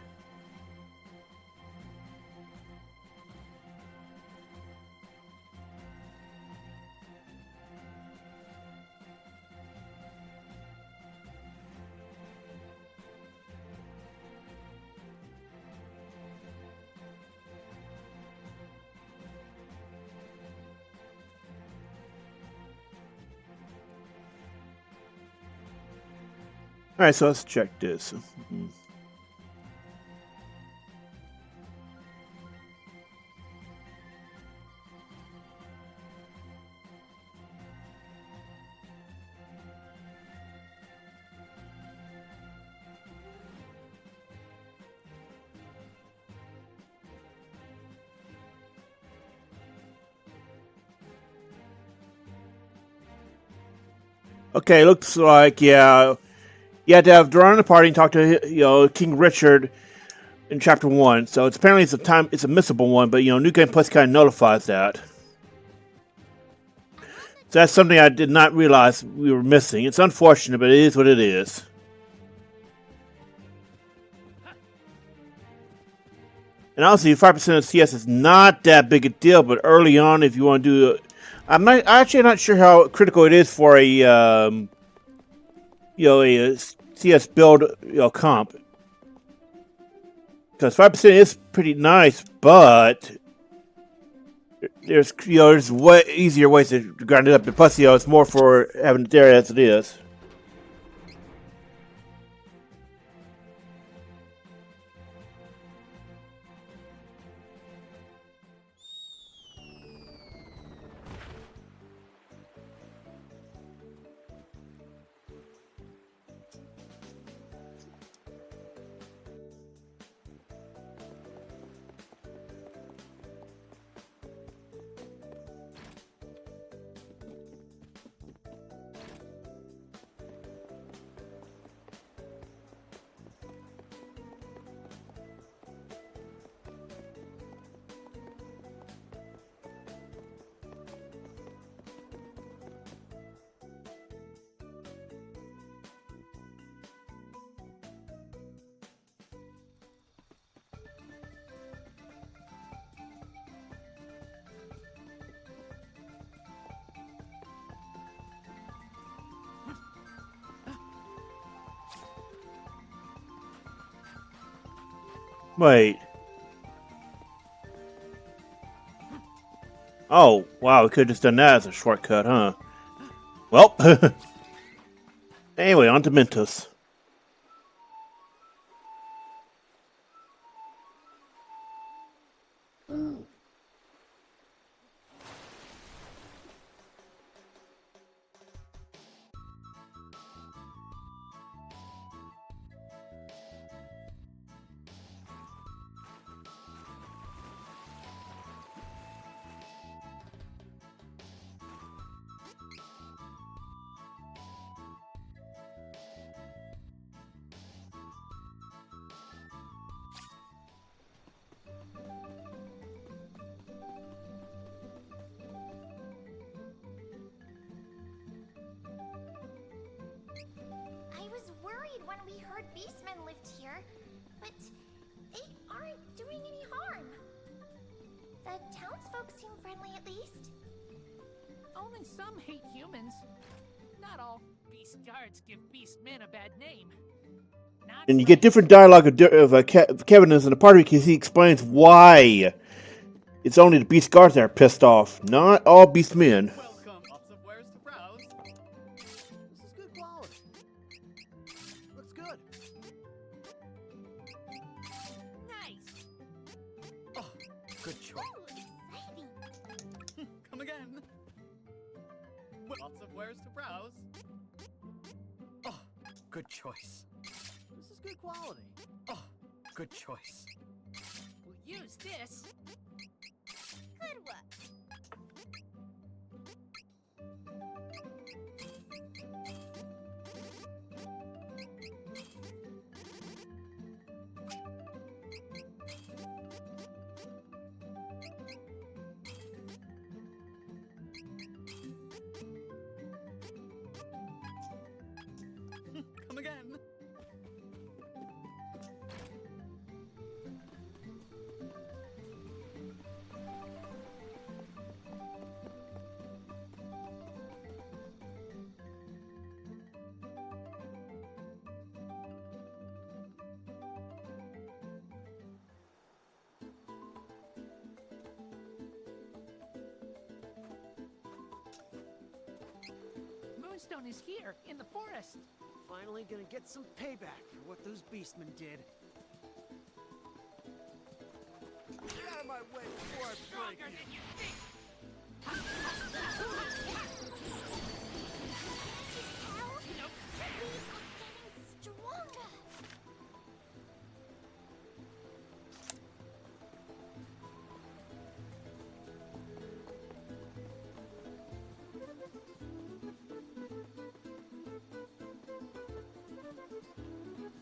Alright, so let's check this. Okay, looks like, yeah. You had to have Duran in the party and talk to King Richard in chapter 1. So apparently it's a missable one, but New Game Plus kind of nullifies that. So that's something I did not realize we were missing. It's unfortunate, but it is what it is. And honestly, 5% of CS is not that big a deal. But early on, if you want to do, I'm actually not sure how critical it is for a a CS build comp. Because 5% is pretty nice, but there's way easier ways to grind it up. And plus, it's more for having it there as it is. Wait. Oh, wow, we could have just done that as a shortcut, huh? Well, anyway, on to Mintas. When we heard beastmen lived here, but they aren't doing any harm. The townsfolk seem friendly, at least. Only some hate humans. Not all beast guards give beastmen a bad name. Not And you get different dialogue of Kevin is in the party because he explains why it's only the beast guards that are pissed off, not all beastmen. Welcome. Lots of wares to browse. This is good quality. Looks good. nice. Oh, good choice. Oh, exciting. Come again. Lots of wares to browse. Oh, good choice. This is good quality. Oh, good choice. We'll use this. Good work. Come again. Moonstone is here, in the forest. Finally gonna get some payback for what those beastmen did. Get out of my way before I break Stronger you. than you think. Tell? Nope. We are getting stronger.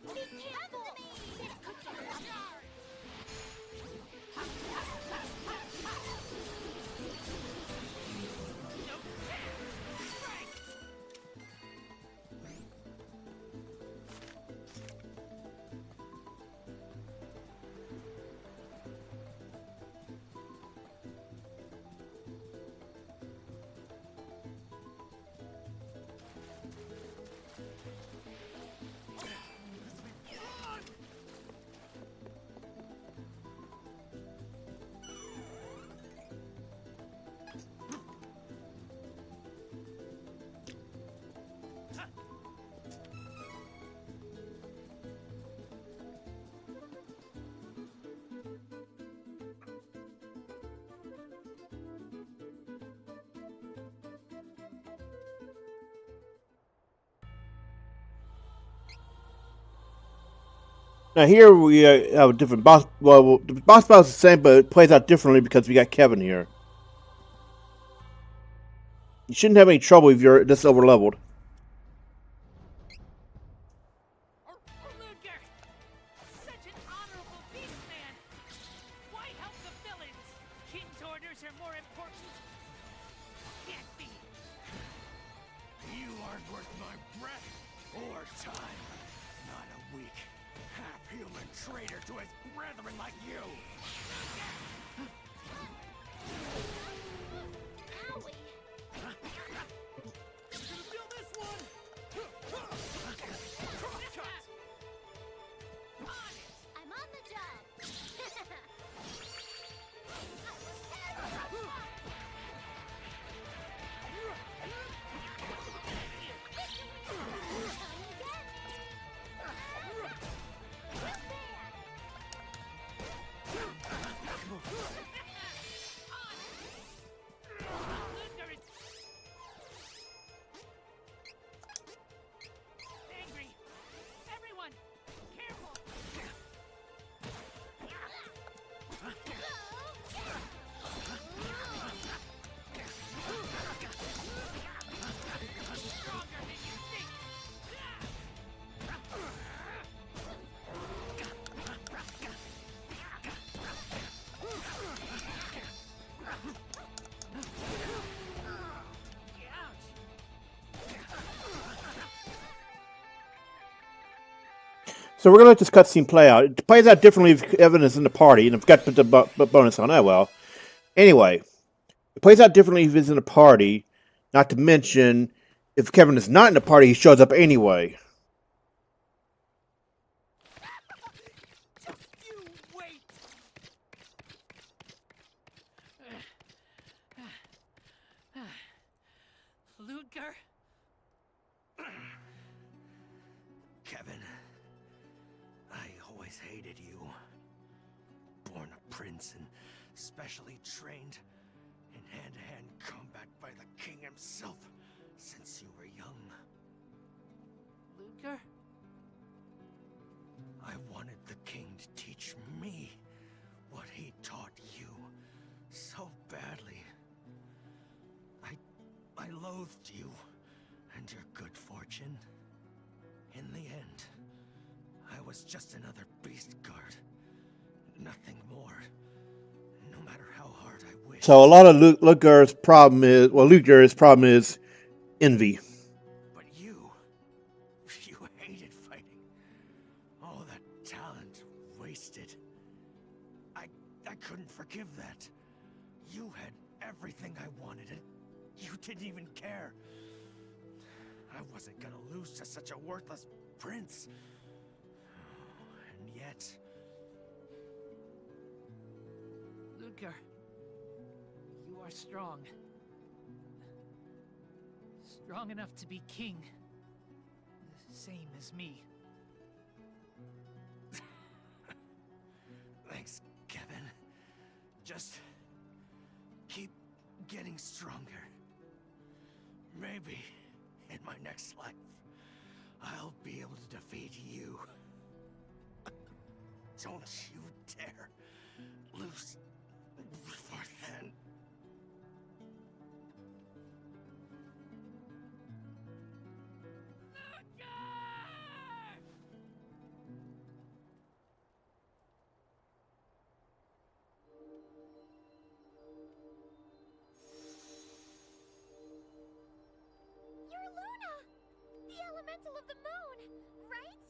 Be careful! This could get ugly. Now here we have a different boss. Well, the boss battle is the same, but it plays out differently because we got Kevin here. You shouldn't have any trouble if you're this over leveled. Ludgar! Such an honorable beast man! Why help the villains? King's orders are more important? Can't be. You aren't worth my breath or time. Not a weak, half-human traitor to his brethren like you. Owie. Feel this one! I'm on the job. Ludgar is angry. Everyone, careful! Stronger than you think. So we're gonna let this cutscene play out. It plays out differently if Evan is in the party, and I've got to put the bonus on. Oh well. Anyway, it plays out differently if he's in the party. Not to mention, if Kevin is not in the party, he shows up anyway. Just you wait! Ludgar? Kevin, I always hated you. Born a prince and specially trained in hand-to-hand combat by the king himself since you were young. Ludgar? I wanted the king to teach me what he taught you so badly. I loathed you and your good fortune. In the end, I was just another beast guard. Nothing more. No matter how hard I wished. So a lot of Ludgar's problem is envy. But you hated fighting. All that talent wasted. I couldn't forgive that. You had everything I wanted and you didn't even care. I wasn't gonna lose to such a worthless prince. And yet... Ludgar, you are strong. Strong enough to be king. The same as me. Thanks, Kevin. Just keep getting stronger. Maybe in my next life, I'll be able to defeat you. Don't you dare lose before then. You're Luna! The elemental of the moon, right?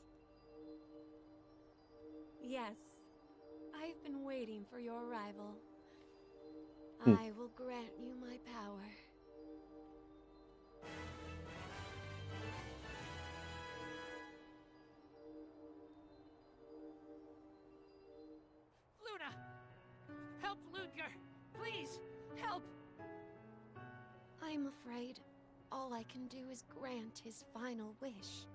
Yes. I've been waiting for your arrival. I will grant you my power. Luna! Help Ludgar! Please, help! I'm afraid all I can do is grant his final wish.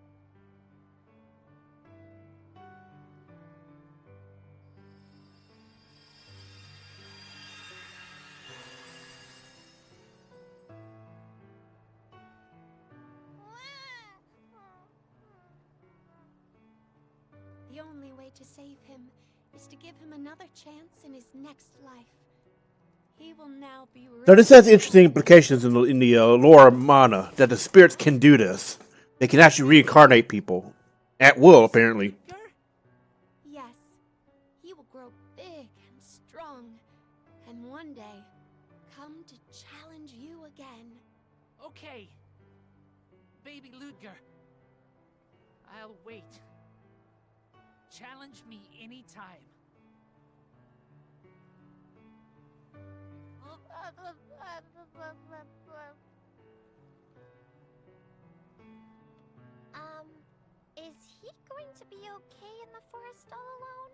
The only way to save him is to give him another chance in his next life. He will now be So this has interesting implications in the lore of mana, that the spirits can do this. They can actually reincarnate people. At will, apparently. Yes, he will grow big and strong, and one day come to challenge you again. Okay. Baby Ludgar. I'll wait. Challenge me anytime. Is he going to be okay in the forest all alone?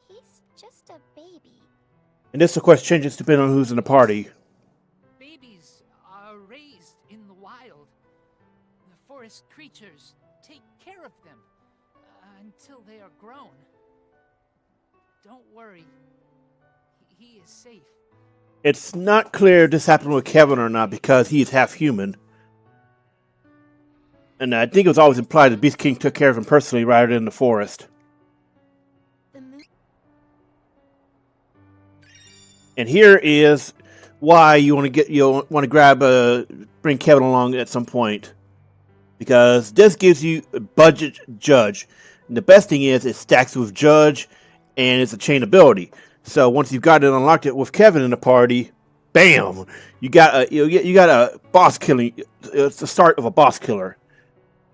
He's just a baby. And this, of course, changes depending on who's in the party. Babies are raised in the wild. The forest creatures take care of them until they are grown. Don't worry. He is safe. It's not clear if this happened with Kevin or not because he is half human. And I think it was always implied that Beast King took care of him personally rather than the forest. And here is why you want to grab bring Kevin along at some point, because this gives you a budget judge. And the best thing is it stacks with judge, and it's a chain ability. So once you've got it unlocked it with Kevin in the party, bam, you got a boss killing. It's the start of a boss killer.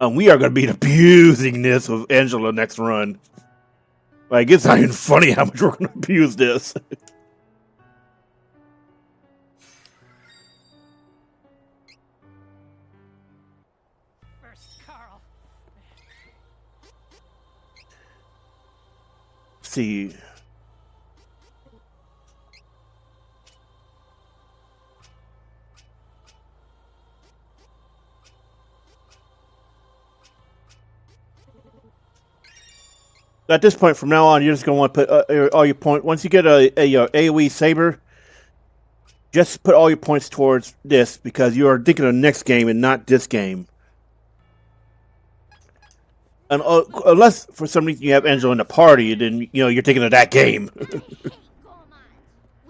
And we are going to be abusing this with Angela next run. Like, it's not even funny how much we're going to abuse this. First, Karl. See. At this point, from now on, you're just going to want to put all your points. Once you get a AoE saber, just put all your points towards this because you are thinking of the next game and not this game. And unless for some reason you have Angela in the party, then you're thinking of that game.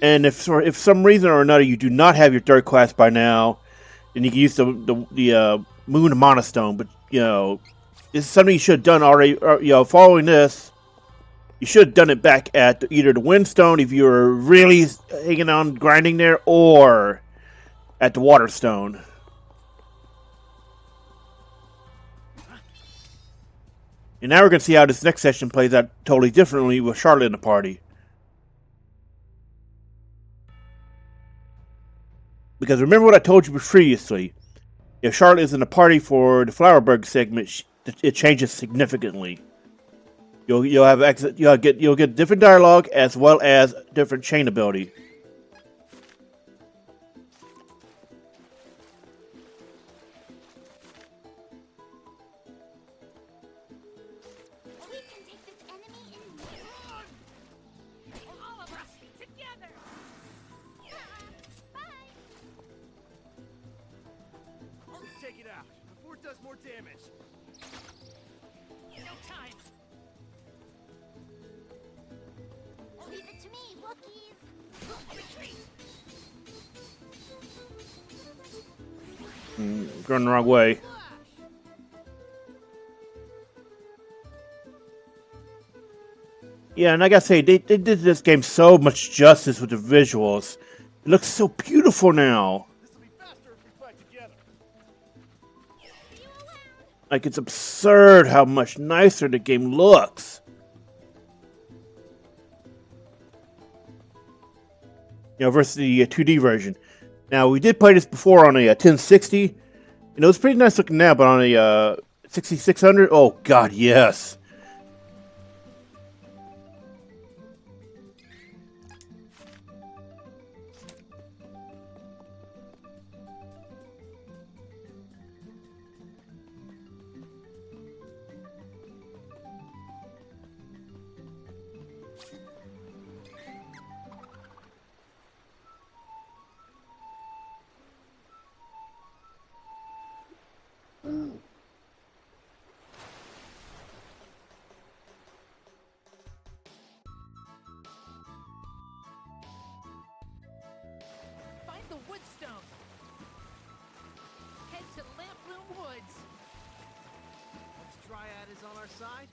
And if for some reason or another you do not have your third class by now, then you can use the Moon Mana Stone. But this is something you should have done already. Following this, you should have done it back at either the Windstone if you were really hanging on grinding there, or at the Waterstone. And now we're going to see how this next session plays out totally differently with Charlotte in the party. Because remember what I told you previously. If Charlotte is in the party for the Flowerburg segment, it changes significantly. You'll get different dialogue as well as different chain ability. We can take this enemy in All of us together. Bye. Let's take it out before it does more damage. No time. Leave it to me, Wookiees. Retreat. Going the wrong way. Yeah, and I gotta say, they did this game so much justice with the visuals. It looks so beautiful now. This will be faster if we fight together. Like, it's absurd how much nicer the game looks. Versus the 2D version. Now, we did play this before on a 1060. It was pretty nice looking now, but on a 6600, oh god, yes. Woodstone. Head to Lampbloom Woods. This Dryad is on our side.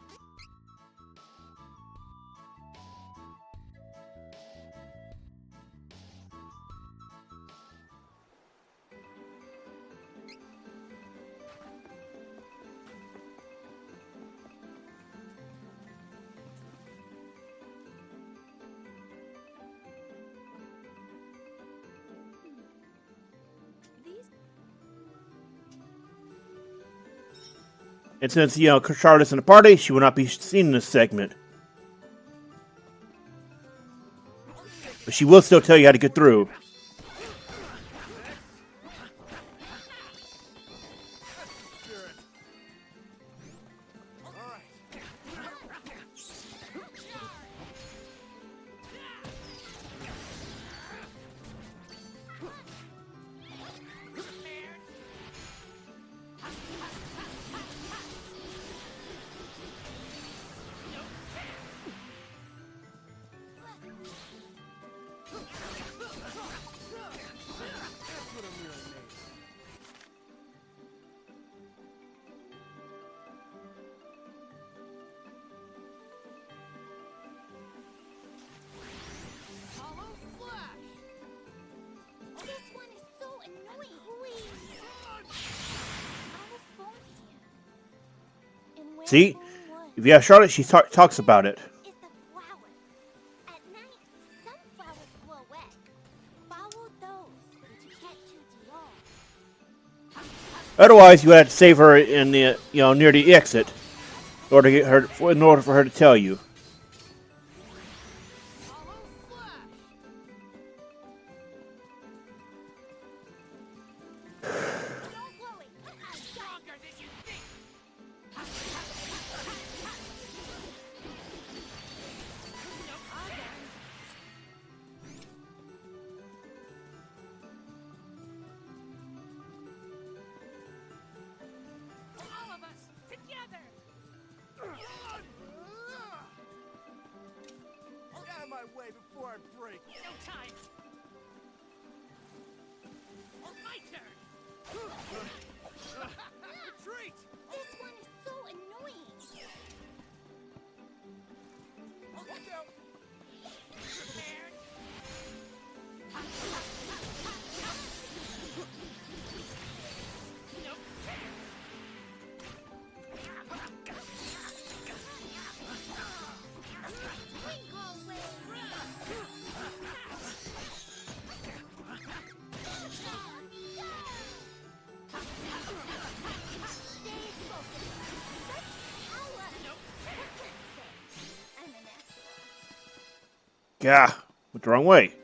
And since, Charlotte's in the party, she will not be seen in this segment. But she will still tell you how to get through. See? If you have Charlotte, she talks about it. Is the flowers. At night, some flowers glow wet. Follow those to get to Dior. Otherwise, you would have to save her in the near the exit, in order for her to tell you. Gah, went the wrong way.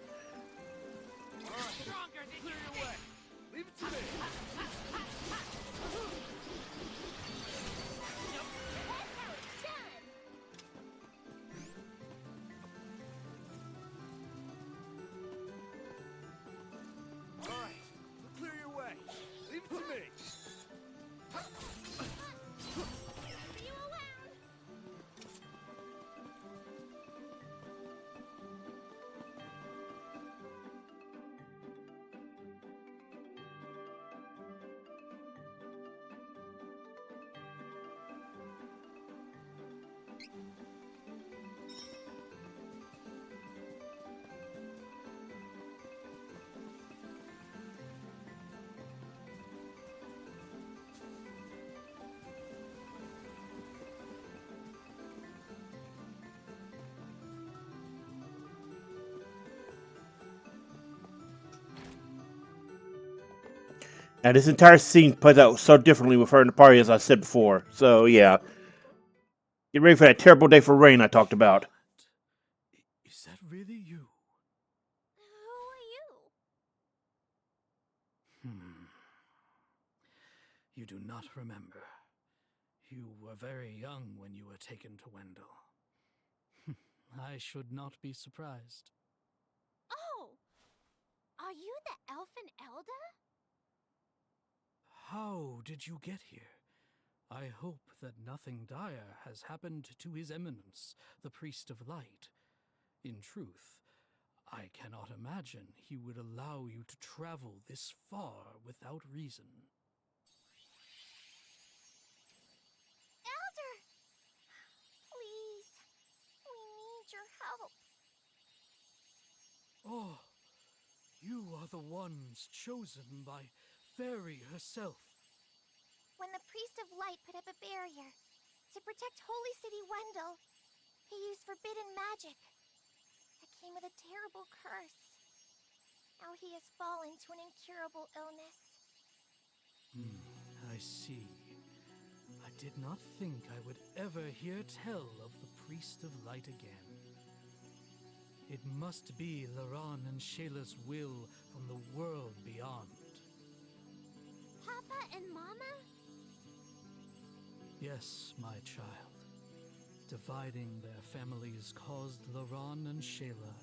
Now, this entire scene plays out so differently with her in the party, as I said before. So, yeah. Get ready for that terrible day for rain I talked about. Is that really you? Who are you? You do not remember. You were very young when you were taken to Wendell. I should not be surprised. Oh! Are you the Elfin Elder? How did you get here? I hope that nothing dire has happened to His Eminence, the Priest of Light. In truth, I cannot imagine he would allow you to travel this far without reason. Elder! Please, we need your help. Oh, you are the ones chosen by Fairy herself. When the Priest of Light put up a barrier to protect Holy City Wendell, he used forbidden magic. It came with a terrible curse. Now he has fallen to an incurable illness. I see. I did not think I would ever hear tell of the Priest of Light again. It must be Laran and Shayla's will from the world beyond. Papa and Mama? Yes, my child. Dividing their families caused Laran and Shayla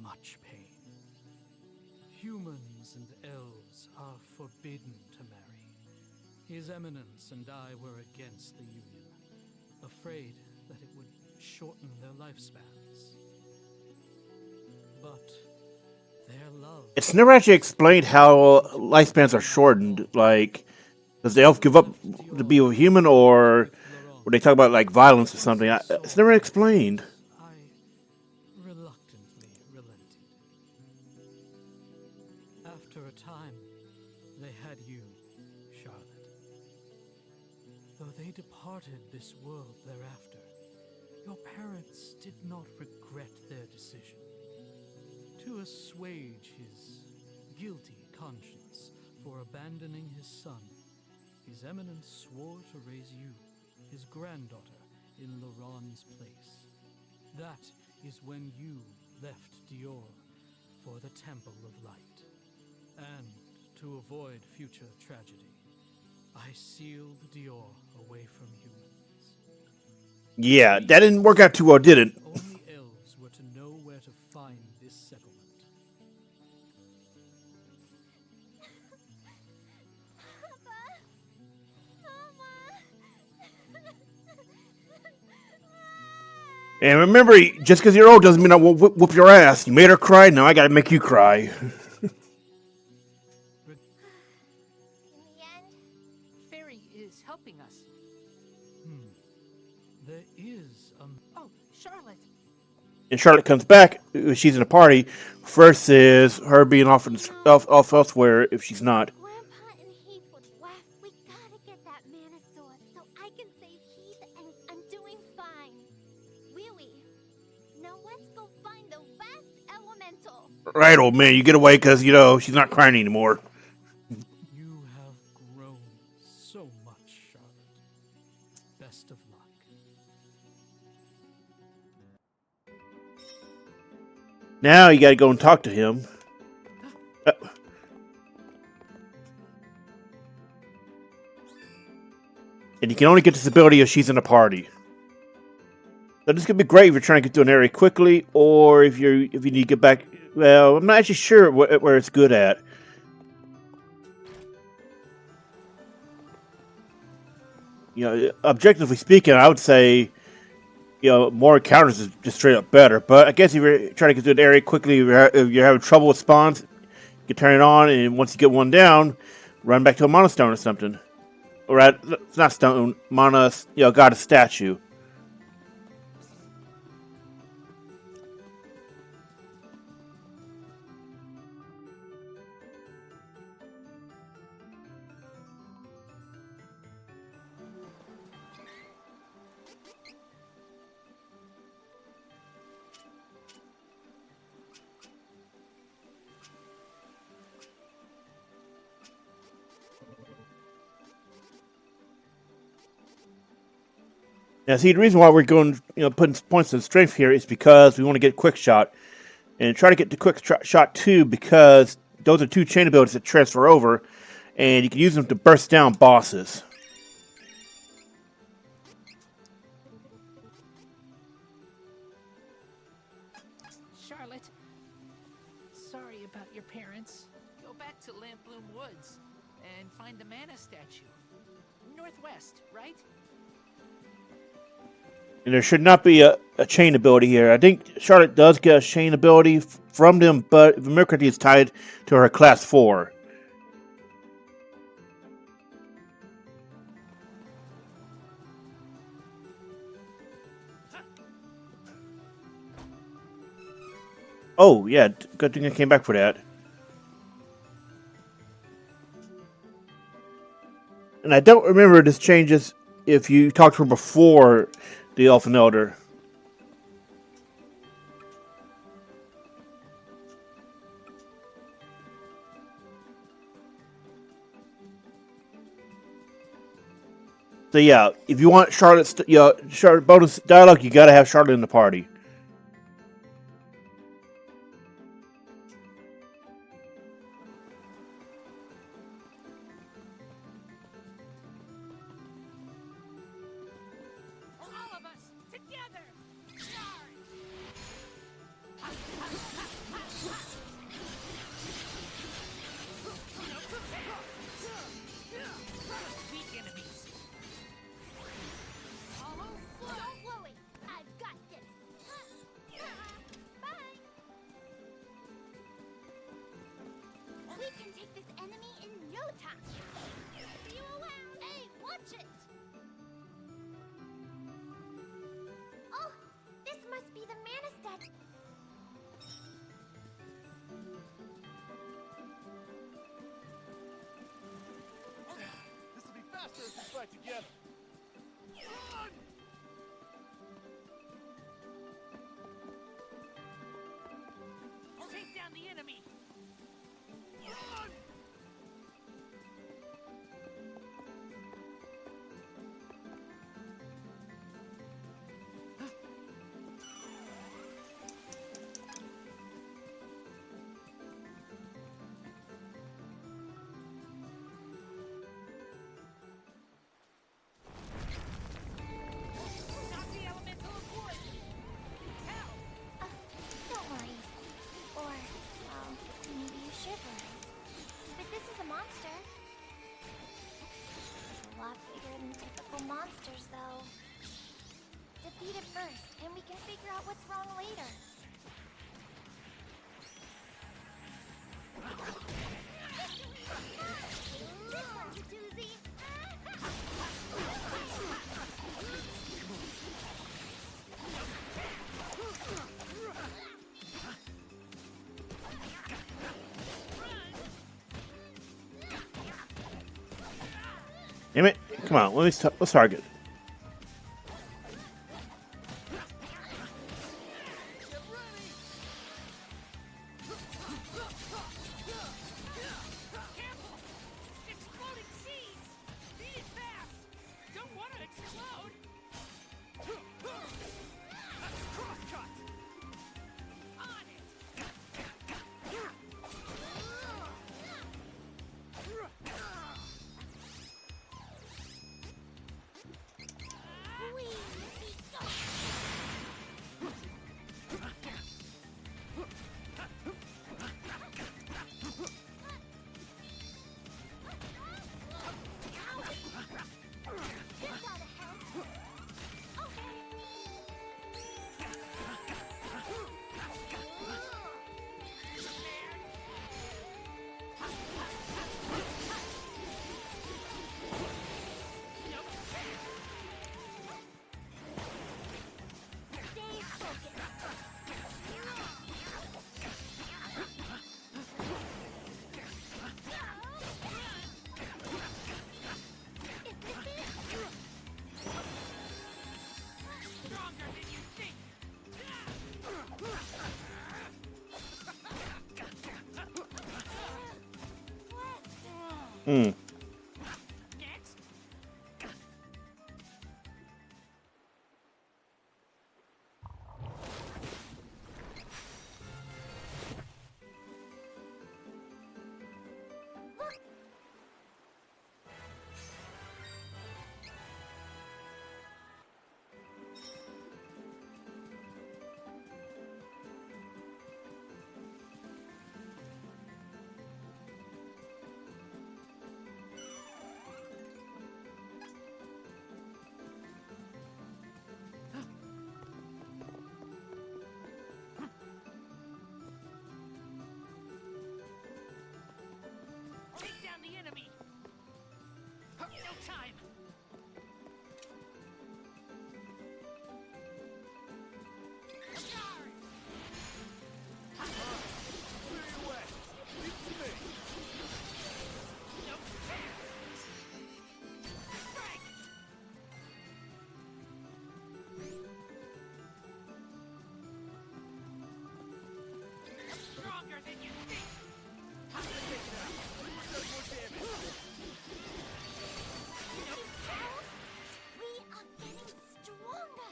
much pain. Humans and elves are forbidden to marry. His Eminence and I were against the union, afraid that it would shorten their lifespans. But their love... It's never actually explained how lifespans are shortened. Like, does the elf give up to be a human, or when they talk about like violence or something? It's never explained. I reluctantly relented. After a time, they had you, Charlotte. Though they departed this world thereafter, your parents did not regret their decision. To assuage his guilty conscience for abandoning his son, His Eminence swore to raise you, his granddaughter, in Laran's place. That is when you left Dior for the Temple of Light. And to avoid future tragedy, I sealed Dior away from humans. Yeah, that didn't work out too well, did it? Only elves were to know where to find this settlement. Papa! Mama! And remember, just because you're old doesn't mean I won't whoop your ass. You made her cry, now I gotta make you cry. In the end, Fairy is helping us. There is a... Oh, Charlotte. And Charlotte comes back, she's in a party, versus her being off elsewhere if she's not. Grandpa and Heath would laugh. We gotta get that mana sword so I can save Heath, and I'm doing fine. Really? Now let's go find the last elemental. Right, old man, you get away because, she's not crying anymore. You have grown so much, Charlotte. Best of luck. Now you gotta go and talk to him. And you can only get this ability if she's in a party. So this could be great if you're trying to get to an area quickly, or if you need to get back. Well, I'm not actually sure where it's good at. Objectively speaking, I would say, more encounters is just straight up better. But I guess if you're trying to get to an area quickly, if you're having trouble with spawns, you can turn it on, and once you get one down, run back to a mana stone or something. Or it's not stone, mana, goddess statue. Now, see, the reason why we're going, putting points of strength here is because we want to get quick shot. And try to get the quick shot too, because those are two chain abilities that transfer over, and you can use them to burst down bosses. Charlotte, sorry about your parents. Go back to Lampbloom Woods and find the mana statue. Northwest, right? And there should not be a chain ability here. I think Charlotte does get a chain ability from them, but the ability is tied to her class 4. Oh, yeah, good thing I came back for that. And I don't remember this changes if you talked to her before the Elfin Elder. So yeah, if you want Charlotte's Charlotte bonus dialogue, you gotta have Charlotte in the party. All of us together. Weak enemies. Don't worry, I've got this. Bye. We can take this enemy in no time. See you around. Hey, watch it. Oh, this must be the Manistet. This will be faster if we fight together. Run! Take down the enemy. Run! Not the elemental of wood. Hell. Don't worry. Or, well, maybe you should worry. But this is a monster. It's a lot bigger than typical monsters, though. Defeat it first, and we can figure out what's wrong later. This one's a doozy. Damn it! Come on, let's target. Careful! Exploding seeds! Beat it fast! Don't want to explode! Crosscut! On it! Stronger than you think! Hmm. Next! time. Stronger than you think. We are getting stronger.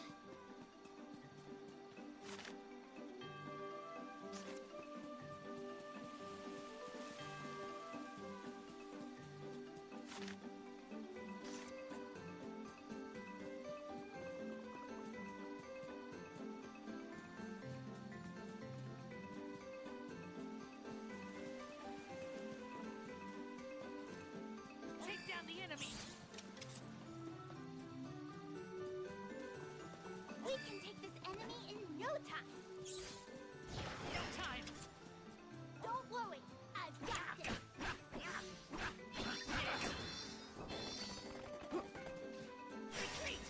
Take down the enemy. We can take this enemy in no time. No time. Don't worry, I've got this. Retreat.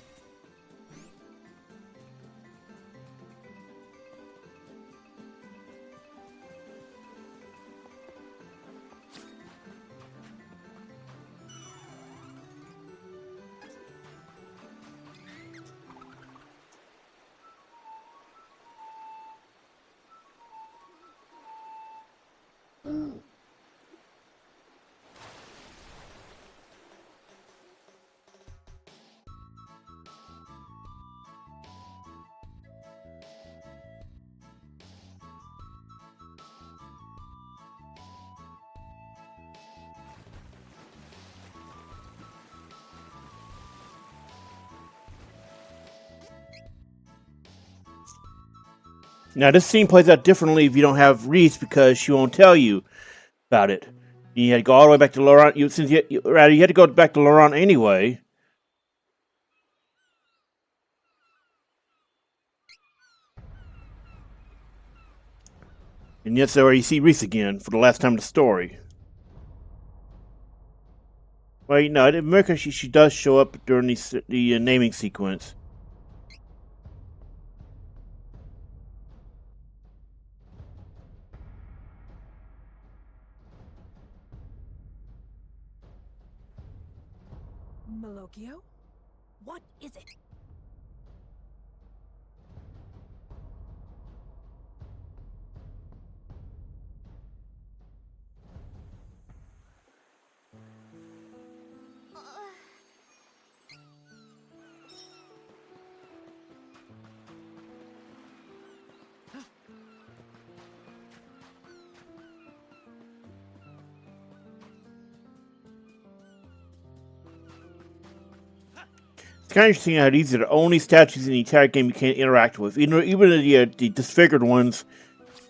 Now, this scene plays out differently if you don't have Riesz because she won't tell you about it. You had to go all the way back to Laurent. You had to go back to Laurent anyway. And yet, so you see Riesz again for the last time in the story. Well, you know, in America, she does show up during the naming sequence. Malocchio? What is it? It's kind of interesting how these are the only statues in the entire game you can't interact with. Even the disfigured ones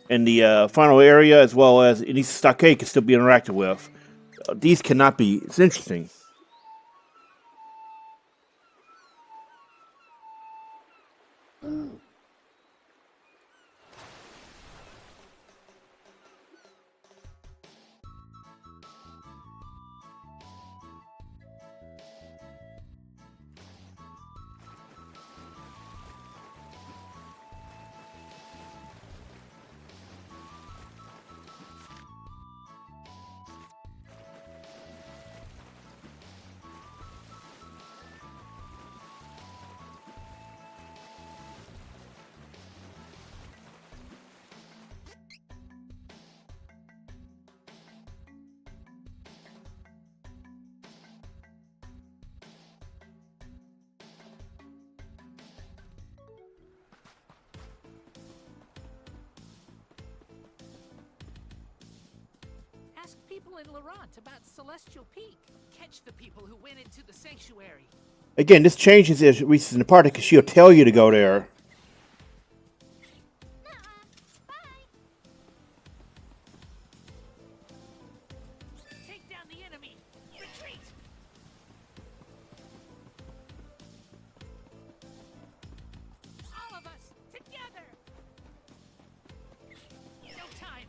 in the final area, as well as in these stockade, can still be interacted with. These cannot be. It's interesting. Ask people in Laurent about Celestial Peak. Catch the people who went into the sanctuary. Again, this changes if Riesz is in the party because she'll tell you to go there. Take down the enemy. Retreat. All of us together. No time.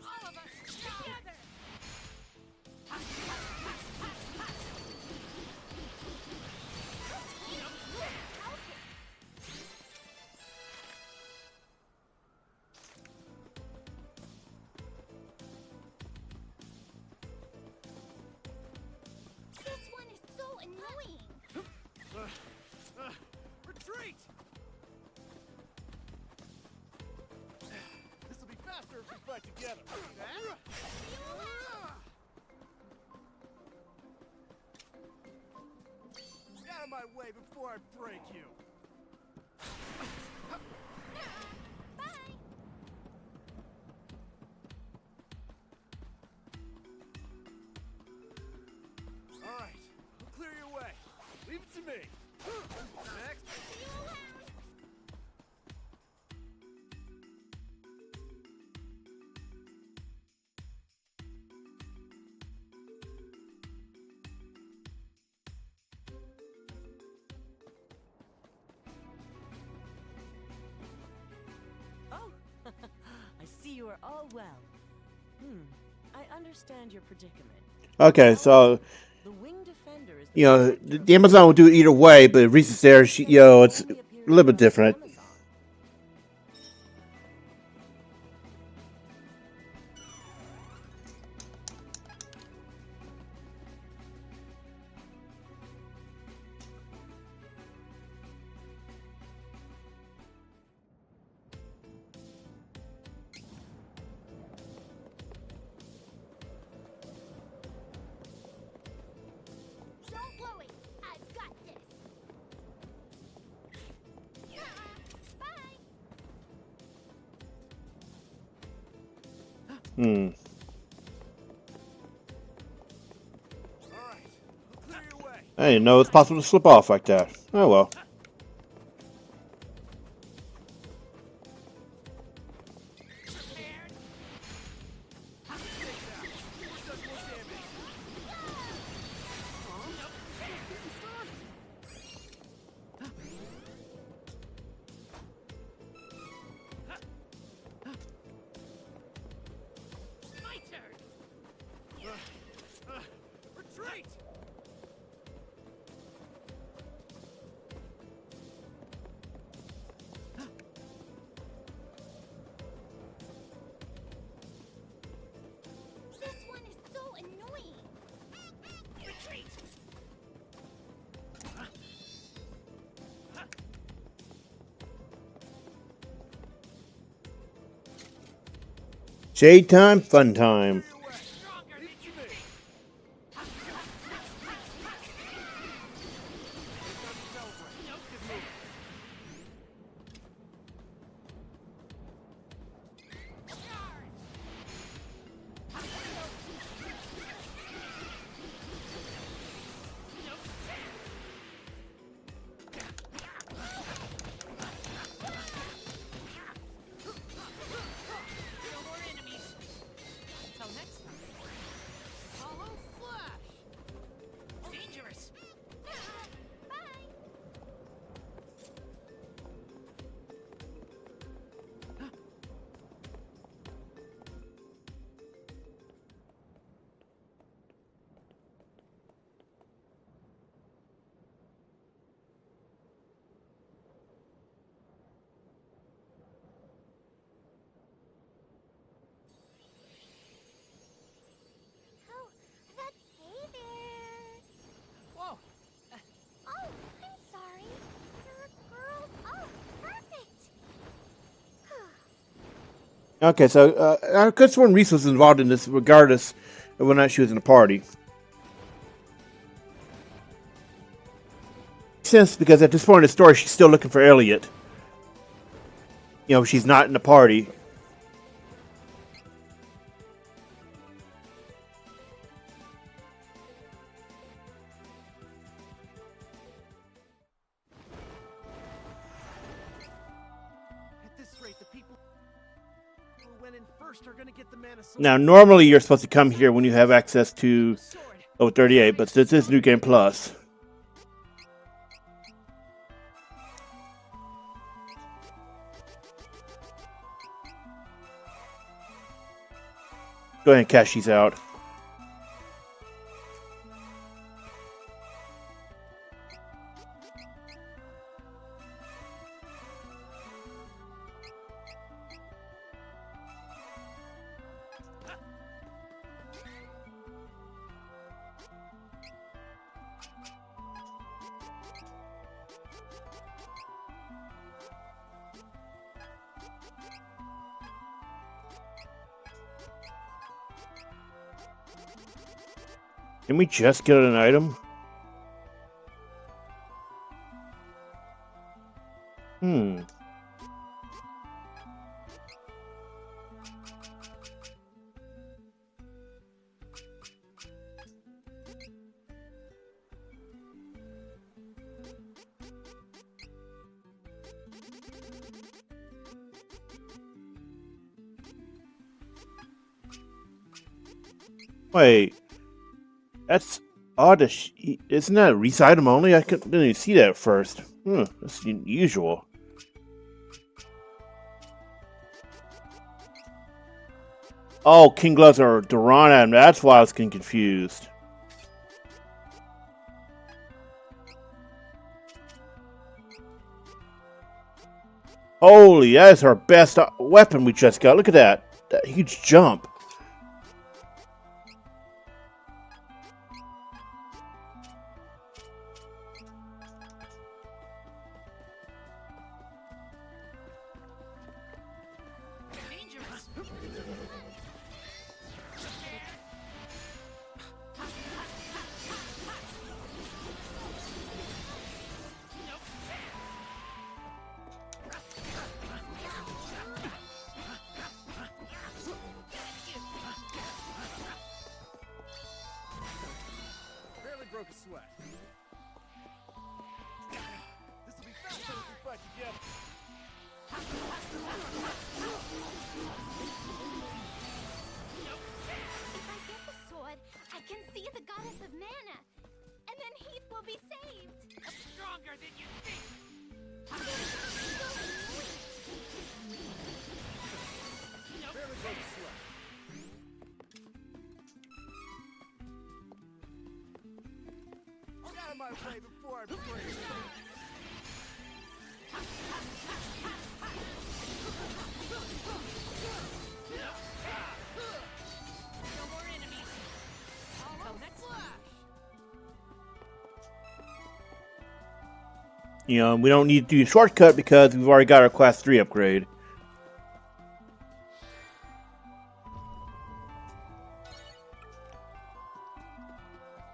All of us together! This one is so annoying. Retreat! This'll be faster if we fight together. Get out of my way before I break you. Bye. All right, I'll clear your way. Leave it to me. Next. See you around. Oh, I see you are all well. I understand your predicament. Okay, so The wing defender is you know the Amazon will do it either way, but Riesz is there. She, you know, it's a little bit different. Don't worry, I've got this. Bye. Hmm. All right, I'll clear your way. I didn't know it's possible to slip off like that. Oh well. My turn! Retreat! This one is so annoying. Retreat! Shade time, fun time. Stronger than you think! No more enemies! Until next time. Hollow flash! Dangerous! Bye. Oh, that's hey there. Whoa! Oh, I'm sorry. You're a girl. Oh, perfect. Okay, so I could have sworn Riesz was involved in this, regardless of whether or not she was in the party. Makes sense because at this point in the story, she's still looking for Elliot. You know, she's not in the party. At this rate, the people who went in first are gonna get the mana sword. Now, normally you're supposed to come here when you have access to Sword! 038, but this is New Game Plus. Go ahead and cash these out. Can we just get an item? Wait. That's odd. Isn't that a Riesz item only? I didn't even see that at first. That's unusual. Oh, King Gloves are Duran item. That's why I was getting confused. Holy, that is our best weapon we just got. Look at that. That huge jump. Broke a sweat. This'll be fast if we fight together. If I get the sword, I can see the goddess of mana, and then Heath will be saved. Stronger than you think. Barely broke a sweat. Out of my way before I break. No more enemies. You know, we don't need to do a shortcut because we've already got our class 3 upgrade.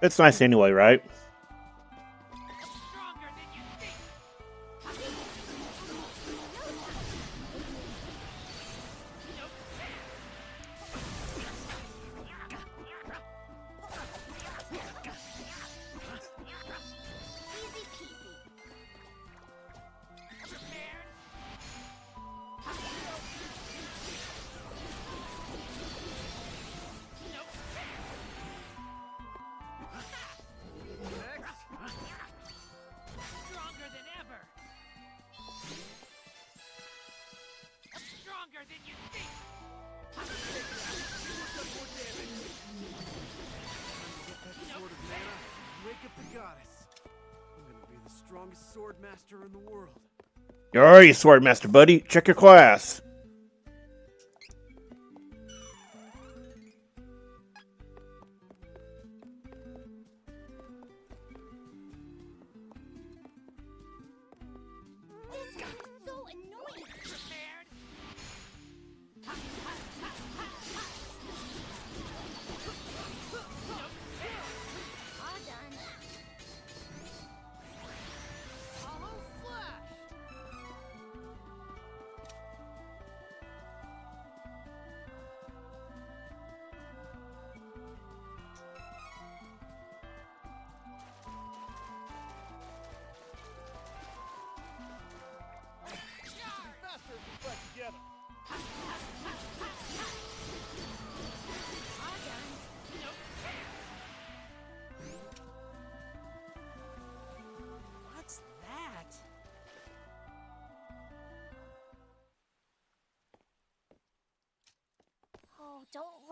It's nice anyway, right? Swordmaster in the world. You're already a Swordmaster, buddy. Check your class. This guy is so annoying. Prepared? All done. Hollow Flash!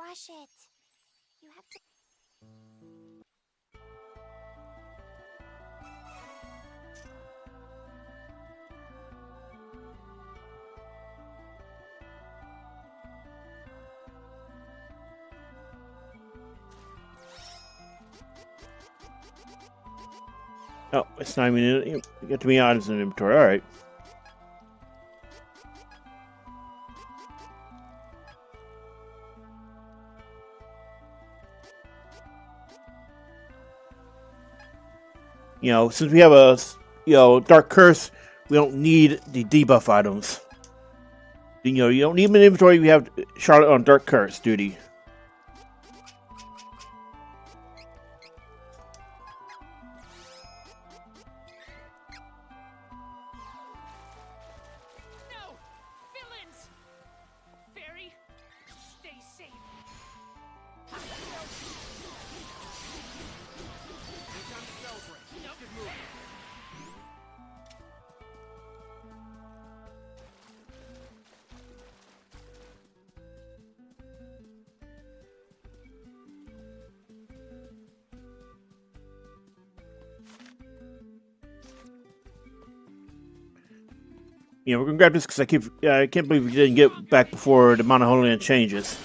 crush it. You have to. Oh, it's not even in, you get to be items in the inventory. All right. You know, since we have a Dark Curse, we don't need the debuff items. You know, you don't need them in inventory. We have Charlotte on Dark Curse duty. No! Villains! Fairy, stay safe. You know, we're gonna grab this because I can't believe we didn't get back before the Mount of Holy Land changes.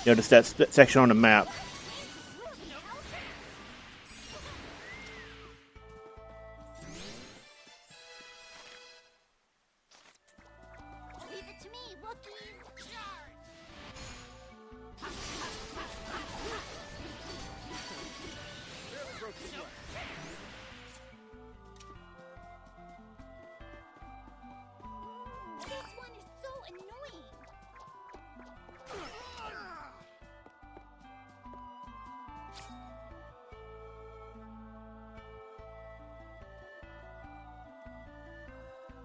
You know, just that section on the map. Leave it to me, Wookiees. Charge! This one is so annoying.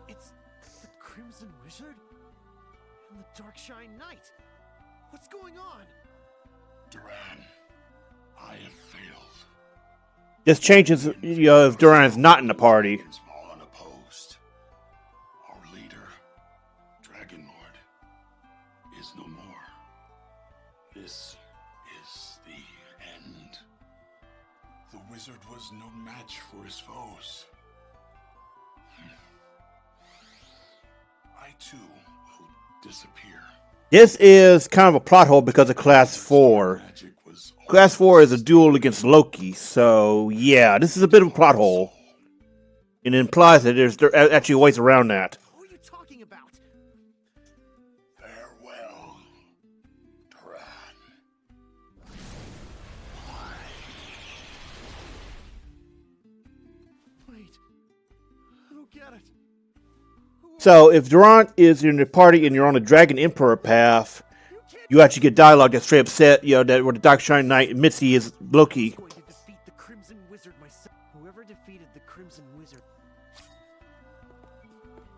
It's the Crimson Wizard and the Darkshine Knight. What's going on? Duran, I have failed. This changes, you know, if Duran is not in the party. Is all unopposed. Our leader, Dragon Lord, is no more. This is the end. The wizard was no match for his foes. I too will disappear. This is kind of a plot hole because of Class 4. Magic was Class 4 is a duel against Loki, so yeah, this is a bit of a plot hole. And it implies that there actually ways around that. Who are you talking about? farewell, Duran. Wait, I don't get it. So if Duran is in the party and you're on the Dragon Emperor path, you actually get dialogue that's straight up set, you know, that where the Darkshine Knight admits he is Loki. I'm going to defeat the Crimson Wizard myself. Whoever defeated the Crimson Wizard.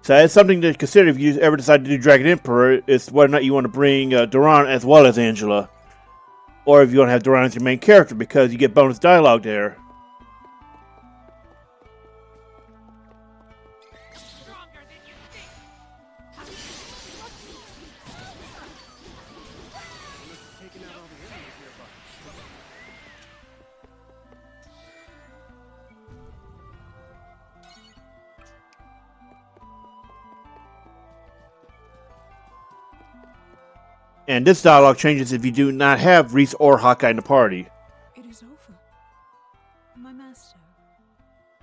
So that's something to consider if you ever decide to do Dragon Emperor, is whether or not you want to bring Duran as well as Angela. Or if you want to have Duran as your main character, because you get bonus dialogue there. Stronger than you think. Taking out all the enemies nearby. And this dialogue changes if you do not have Riesz or Hawkeye in the party. It is over. My master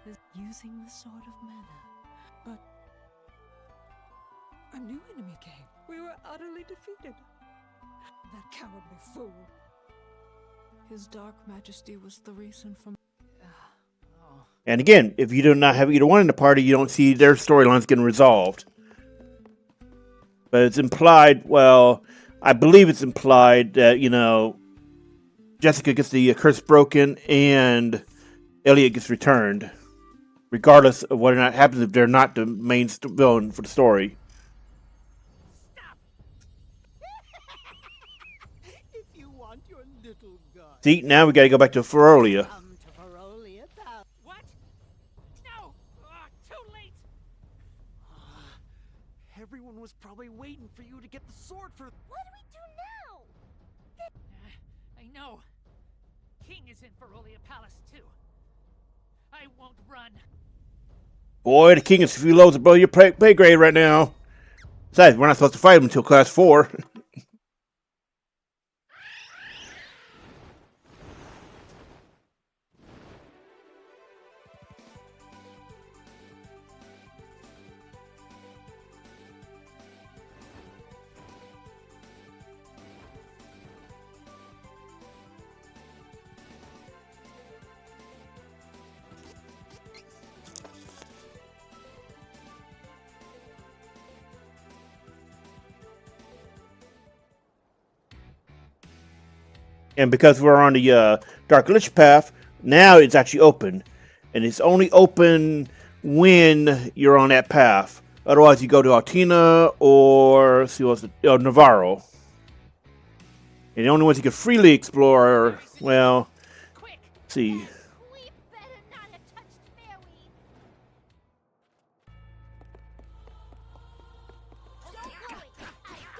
is using the Sword of Mana. But a new enemy came. We were utterly defeated. That cowardly fool. His Dark Majesty was the reason for And again, if you do not have either one in the party, you don't see their storylines getting resolved. But it's implied, well, I believe it's implied that, you know, Jessica gets the curse broken and Elliot gets returned. Regardless of what or not happens if they're not the main villain for the story. If you want your little guy. See, now we gotta go back to Ferolia. Come to Ferolia, pal. What? No! Too late! Everyone was probably waiting for you to get the sword for. What do we do now? king is in Ferolia Palace too. I won't run. Boy, the king is a few loads above your pay grade right now. Besides, we're not supposed to fight him until class 4. And because we're on the Dark Lich path, now it's actually open. And it's only open when you're on that path. Otherwise, you go to Altina or, let's see what's it, Navarro. And the only ones you can freely explore are, well, let's see. We better not have touched Fairy. Don't worry, I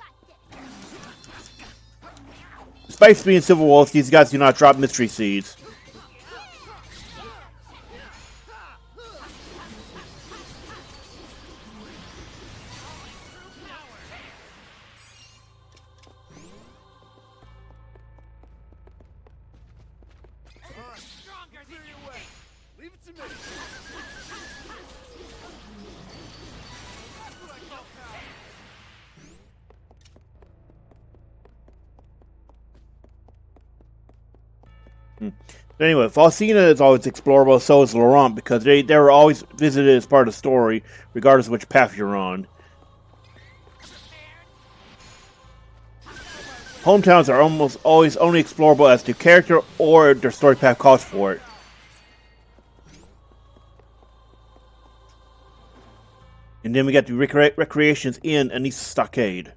got this. Despite being civil wars, these guys do not drop mystery seeds. But anyway, Valsena is always explorable, so is Laurent, because they were always visited as part of the story, regardless of which path you're on. Hometowns are almost always only explorable as the character or their story path calls for it. And then we got the Recreations Inn and East Stockade.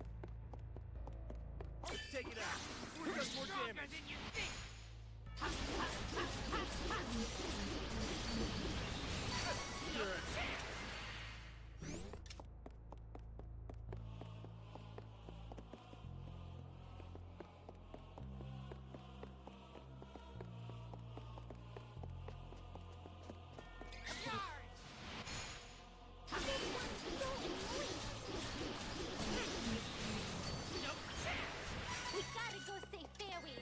We gotta go save Fairy.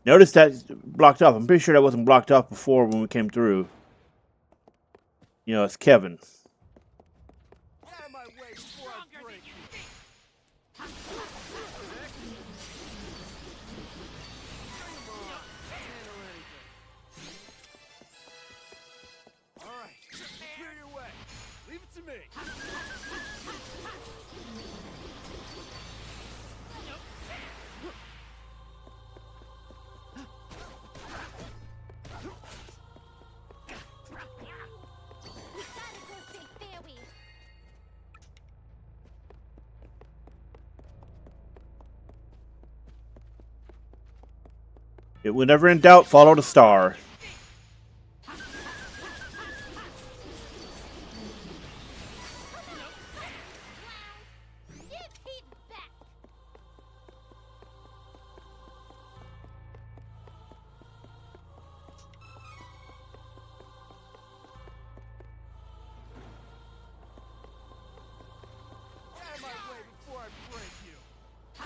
Notice that's blocked off. I'm pretty sure that wasn't blocked off before when we came through. You know, it's Kevin. Out of my way before I break you. Alright, clear your way. Leave it to me. We gotta go save Fairy. Whenever in doubt, follow the star. Give Pete back. Out of my way before I break you. How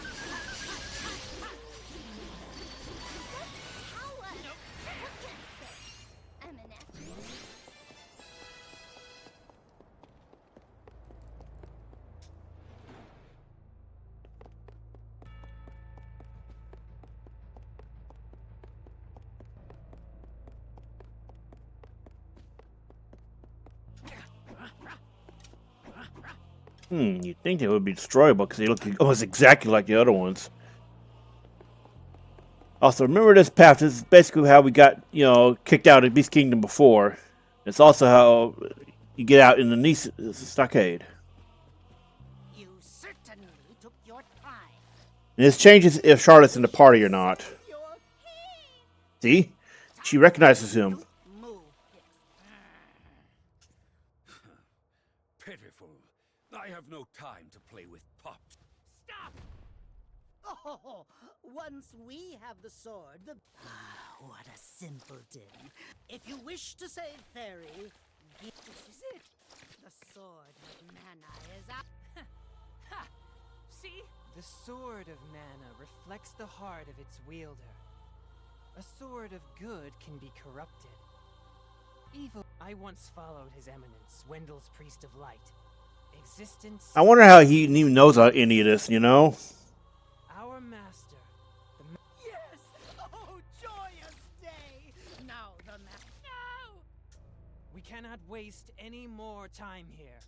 what can I say? I'm an actress. You'd think they would be destroyable because they look almost exactly like the other ones. Also, remember this path. This is basically how we got, kicked out of Beast Kingdom before. It's also how you get out in the Nice Stockade. You certainly took your time. And this changes if Charlotte's in the party or not. See? She recognizes him. Move. Pitiful. I have no time to play with pups. Stop! Oh, once we have the sword, the... What a simpleton. If you wish to save Fairy, this is it. The sword of mana is out. Ha! See? The sword of mana reflects the heart of its wielder. A sword of good can be corrupted. Evil. I once followed His Eminence, Wendell's Priest of Light. Existence. I wonder how he even knows any of this, you know? Our master. Yes! Oh, joyous day! Now the No! We cannot waste any more time here.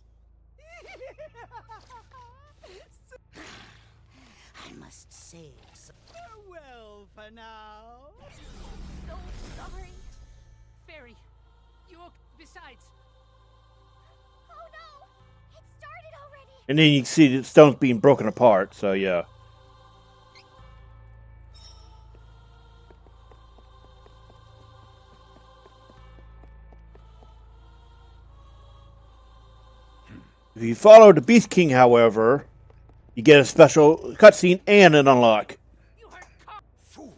I must save some. Farewell for now. So sorry. Fairy, you besides. Oh no! It started already! And then you can see the stones being broken apart, so yeah. If you follow the Beast King, however, you get a special cutscene and an unlock. You heard Karl. Fool!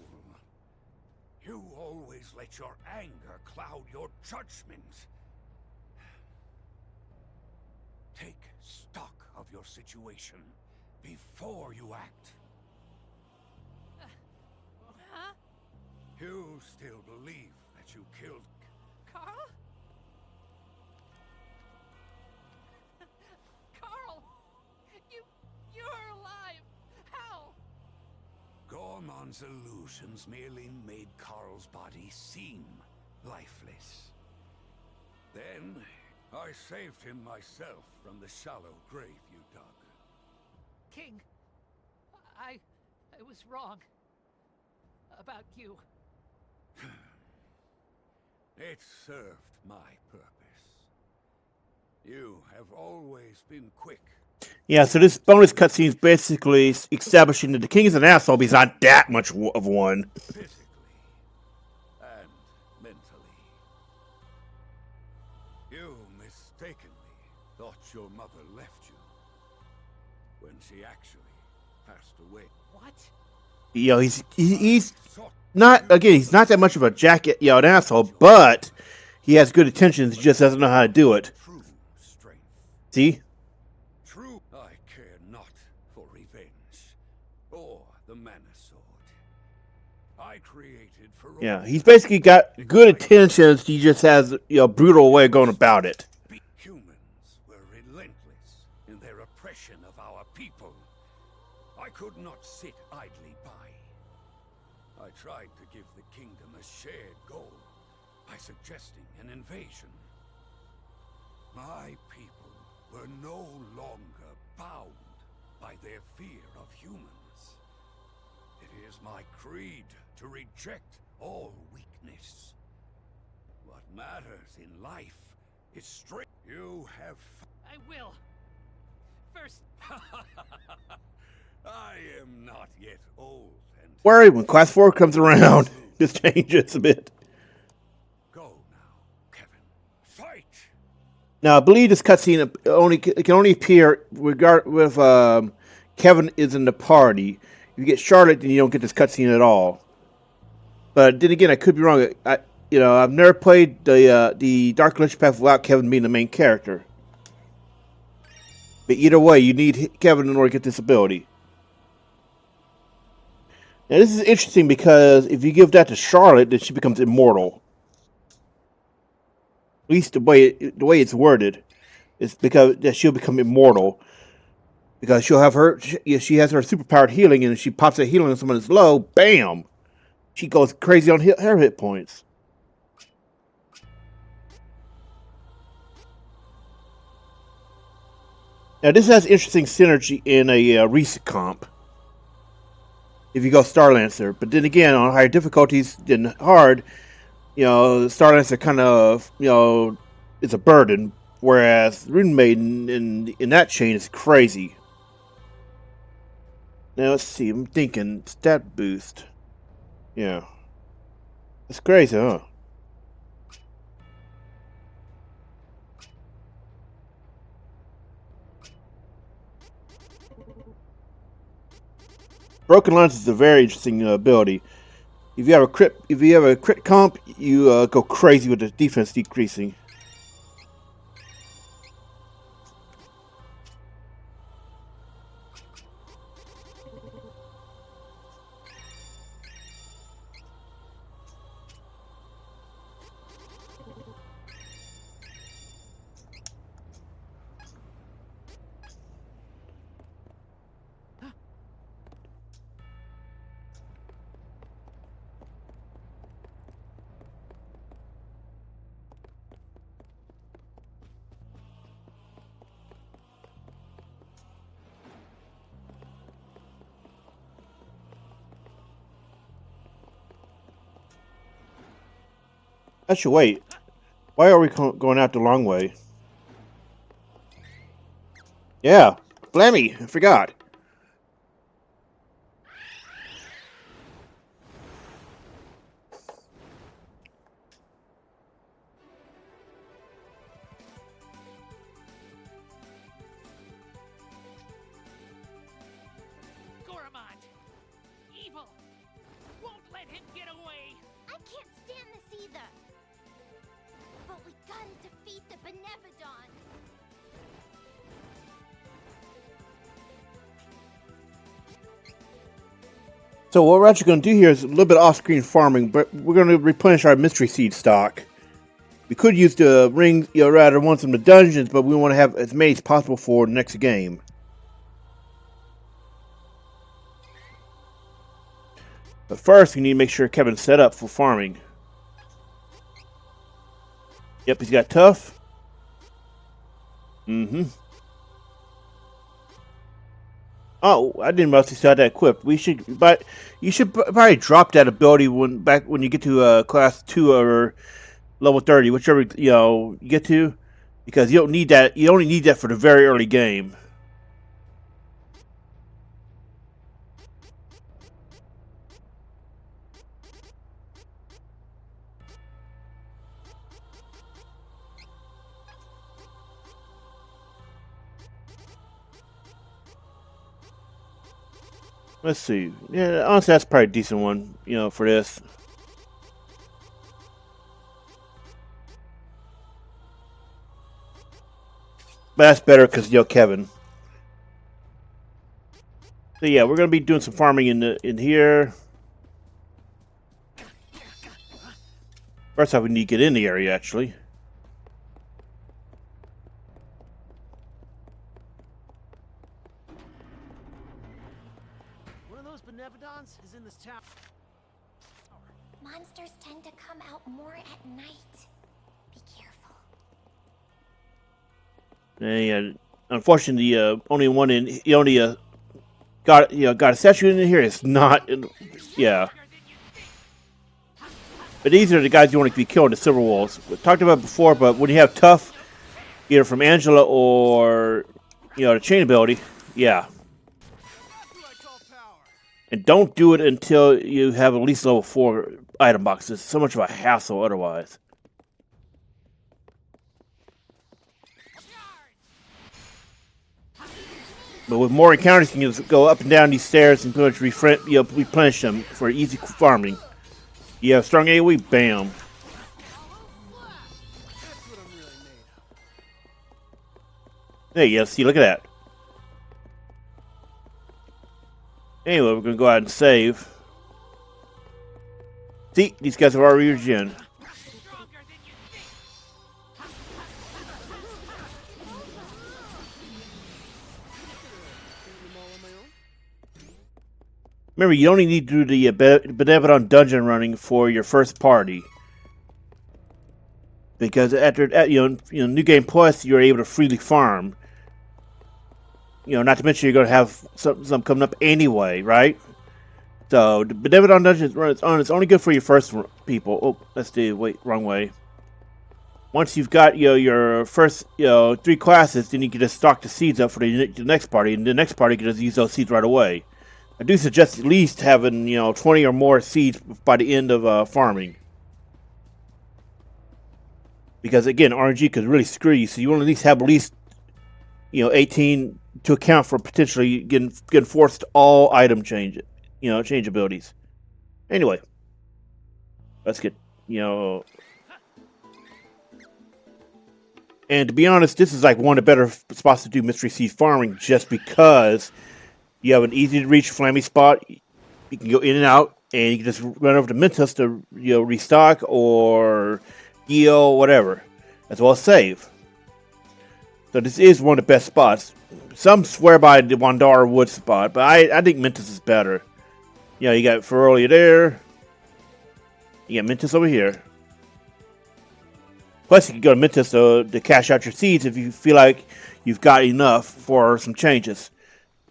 You always let your anger cloud your judgment. Take stock of your situation before you act. Huh? You still believe that you killed... Karl? Karl! You're alive! How? Gormon's illusions merely made Karl's body seem lifeless. Then, I saved him myself from the shallow grave you dug. King, I was wrong about you. It served my purpose. You have always been quick. Yeah, so this bonus cutscene is basically establishing that the king is an asshole, but he's not that much of one. Physically and mentally. You mistakenly thought your mother left you when she actually passed away. What? You know, he's not, again, he's not that much of a jacket, you know, an asshole, but he has good intentions, he just doesn't know how to do it. True strength. See? True. I care not for revenge or the mana sword. I created Ferolia. Yeah, he's basically got good intentions, he just has, you know, a brutal way of going about it. Humans were relentless in their oppression of our people. I could not sit idly by. I tried to give the kingdom a shared goal by suggesting an invasion. My people were no longer bound by their fear of humans. It is my creed to reject all weakness. What matters in life is strength. You have... I will. First, I am not yet old and... Worry, when Class 4 comes around, this changes a bit. Go now, Kevin. Fight! Now, I believe this cutscene can only appear with Kevin is in the party. If you get Charlotte, then you don't get this cutscene at all. But then again, I could be wrong. I've never played the Dark Lich Path without Kevin being the main character. But either way, you need Kevin in order to get this ability. Now, this is interesting because if you give that to Charlotte, then she becomes immortal. At least the way it's worded is because that she'll become immortal. Because she'll have she has her superpowered healing, and if she pops a healing on someone that's low, bam! She goes crazy on her hit points. Now, this has interesting synergy in a Riesz comp. If you go Starlancer. But then again, on higher difficulties than hard, you know, Starlancer kind of, you know, is a burden. Whereas Rune Maiden in that chain is crazy. Now, let's see. I'm thinking stat boost. Yeah. That's crazy, huh? Broken Lines is a very interesting ability. If you have a crit comp, you go crazy with the defense decreasing. Actually, wait. Why are we going out the long way? Yeah, Blammy, I forgot. Goramon! Evil! Won't let him get away! I can't stand this either. But we gotta defeat the Benevodon. So what we're actually going to do here is a little bit off-screen farming, but we're going to replenish our mystery seed stock. We could use the rings, rather ones from the dungeons, but we want to have as many as possible for the next game. But first, we need to make sure Kevin's set up for farming. Yep, he's got tough. Oh, I didn't realize he still had that equipped. You should probably drop that ability when you get to class 2 or level 30, whichever you get to, because you don't need that. You only need that for the very early game. Let's see. Yeah, honestly, that's probably a decent one, for this. But that's better because, Kevin. So yeah, we're gonna be doing some farming in here. First off, we need to get in the area, actually. Benevodons is in this town. Monsters tend to come out more at night. Be careful. And unfortunately, only one in he only got a statue in here. It's not, yeah. But these are the guys you want to be killing, the Silver Wolves. We talked about it before, but when you have tough, either from Angela or the chain ability, yeah. And don't do it until you have at least level 4 item boxes. It's so much of a hassle otherwise. But with more encounters, you can just go up and down these stairs and pretty much replenish them for easy farming. You have strong AoE, bam. There you go, see, look at that. Anyway, we're going to go out and save. See, these guys have already regen. Remember, you only need to do the Benevolent dungeon running for your first party. Because after New Game Plus, you're able to freely farm. Not to mention you're going to have some coming up anyway, right? So, the Benevolent Dungeon runs on. It's only good for your first people. Oh, let's do, wait, wrong way. Once you've got your first 3 classes, then you can just stock the seeds up for the next party, and the next party can just use those seeds right away. I do suggest at least having 20 or more seeds by the end of farming. Because again, RNG could really screw you, so you want to at least have 18 to account for potentially getting forced all item changes, change abilities. Anyway, let's get, and to be honest, this is like one of the better spots to do Mystery Seed farming, just because you have an easy to reach flammy spot. You can go in and out, and you can just run over to Mintas to restock or heal, whatever, as well as save. So this is one of the best spots. Some swear by the Wandara Woods spot, but I think Mintas is better. You got Ferolia there. You got Mintas over here. Plus, you can go to Mintas to cash out your seeds if you feel like you've got enough for some changes.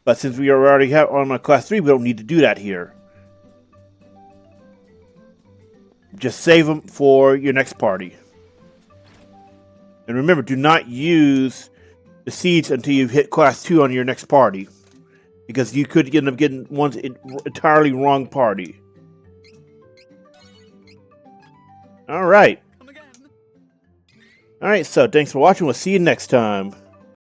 But since we already have on my class 3, we don't need to do that here. Just save them for your next party. And remember, do not use the seeds until you've hit class 2 on your next party. Because you could end up getting one's entirely wrong party. Alright. Alright, so thanks for watching. We'll see you next time.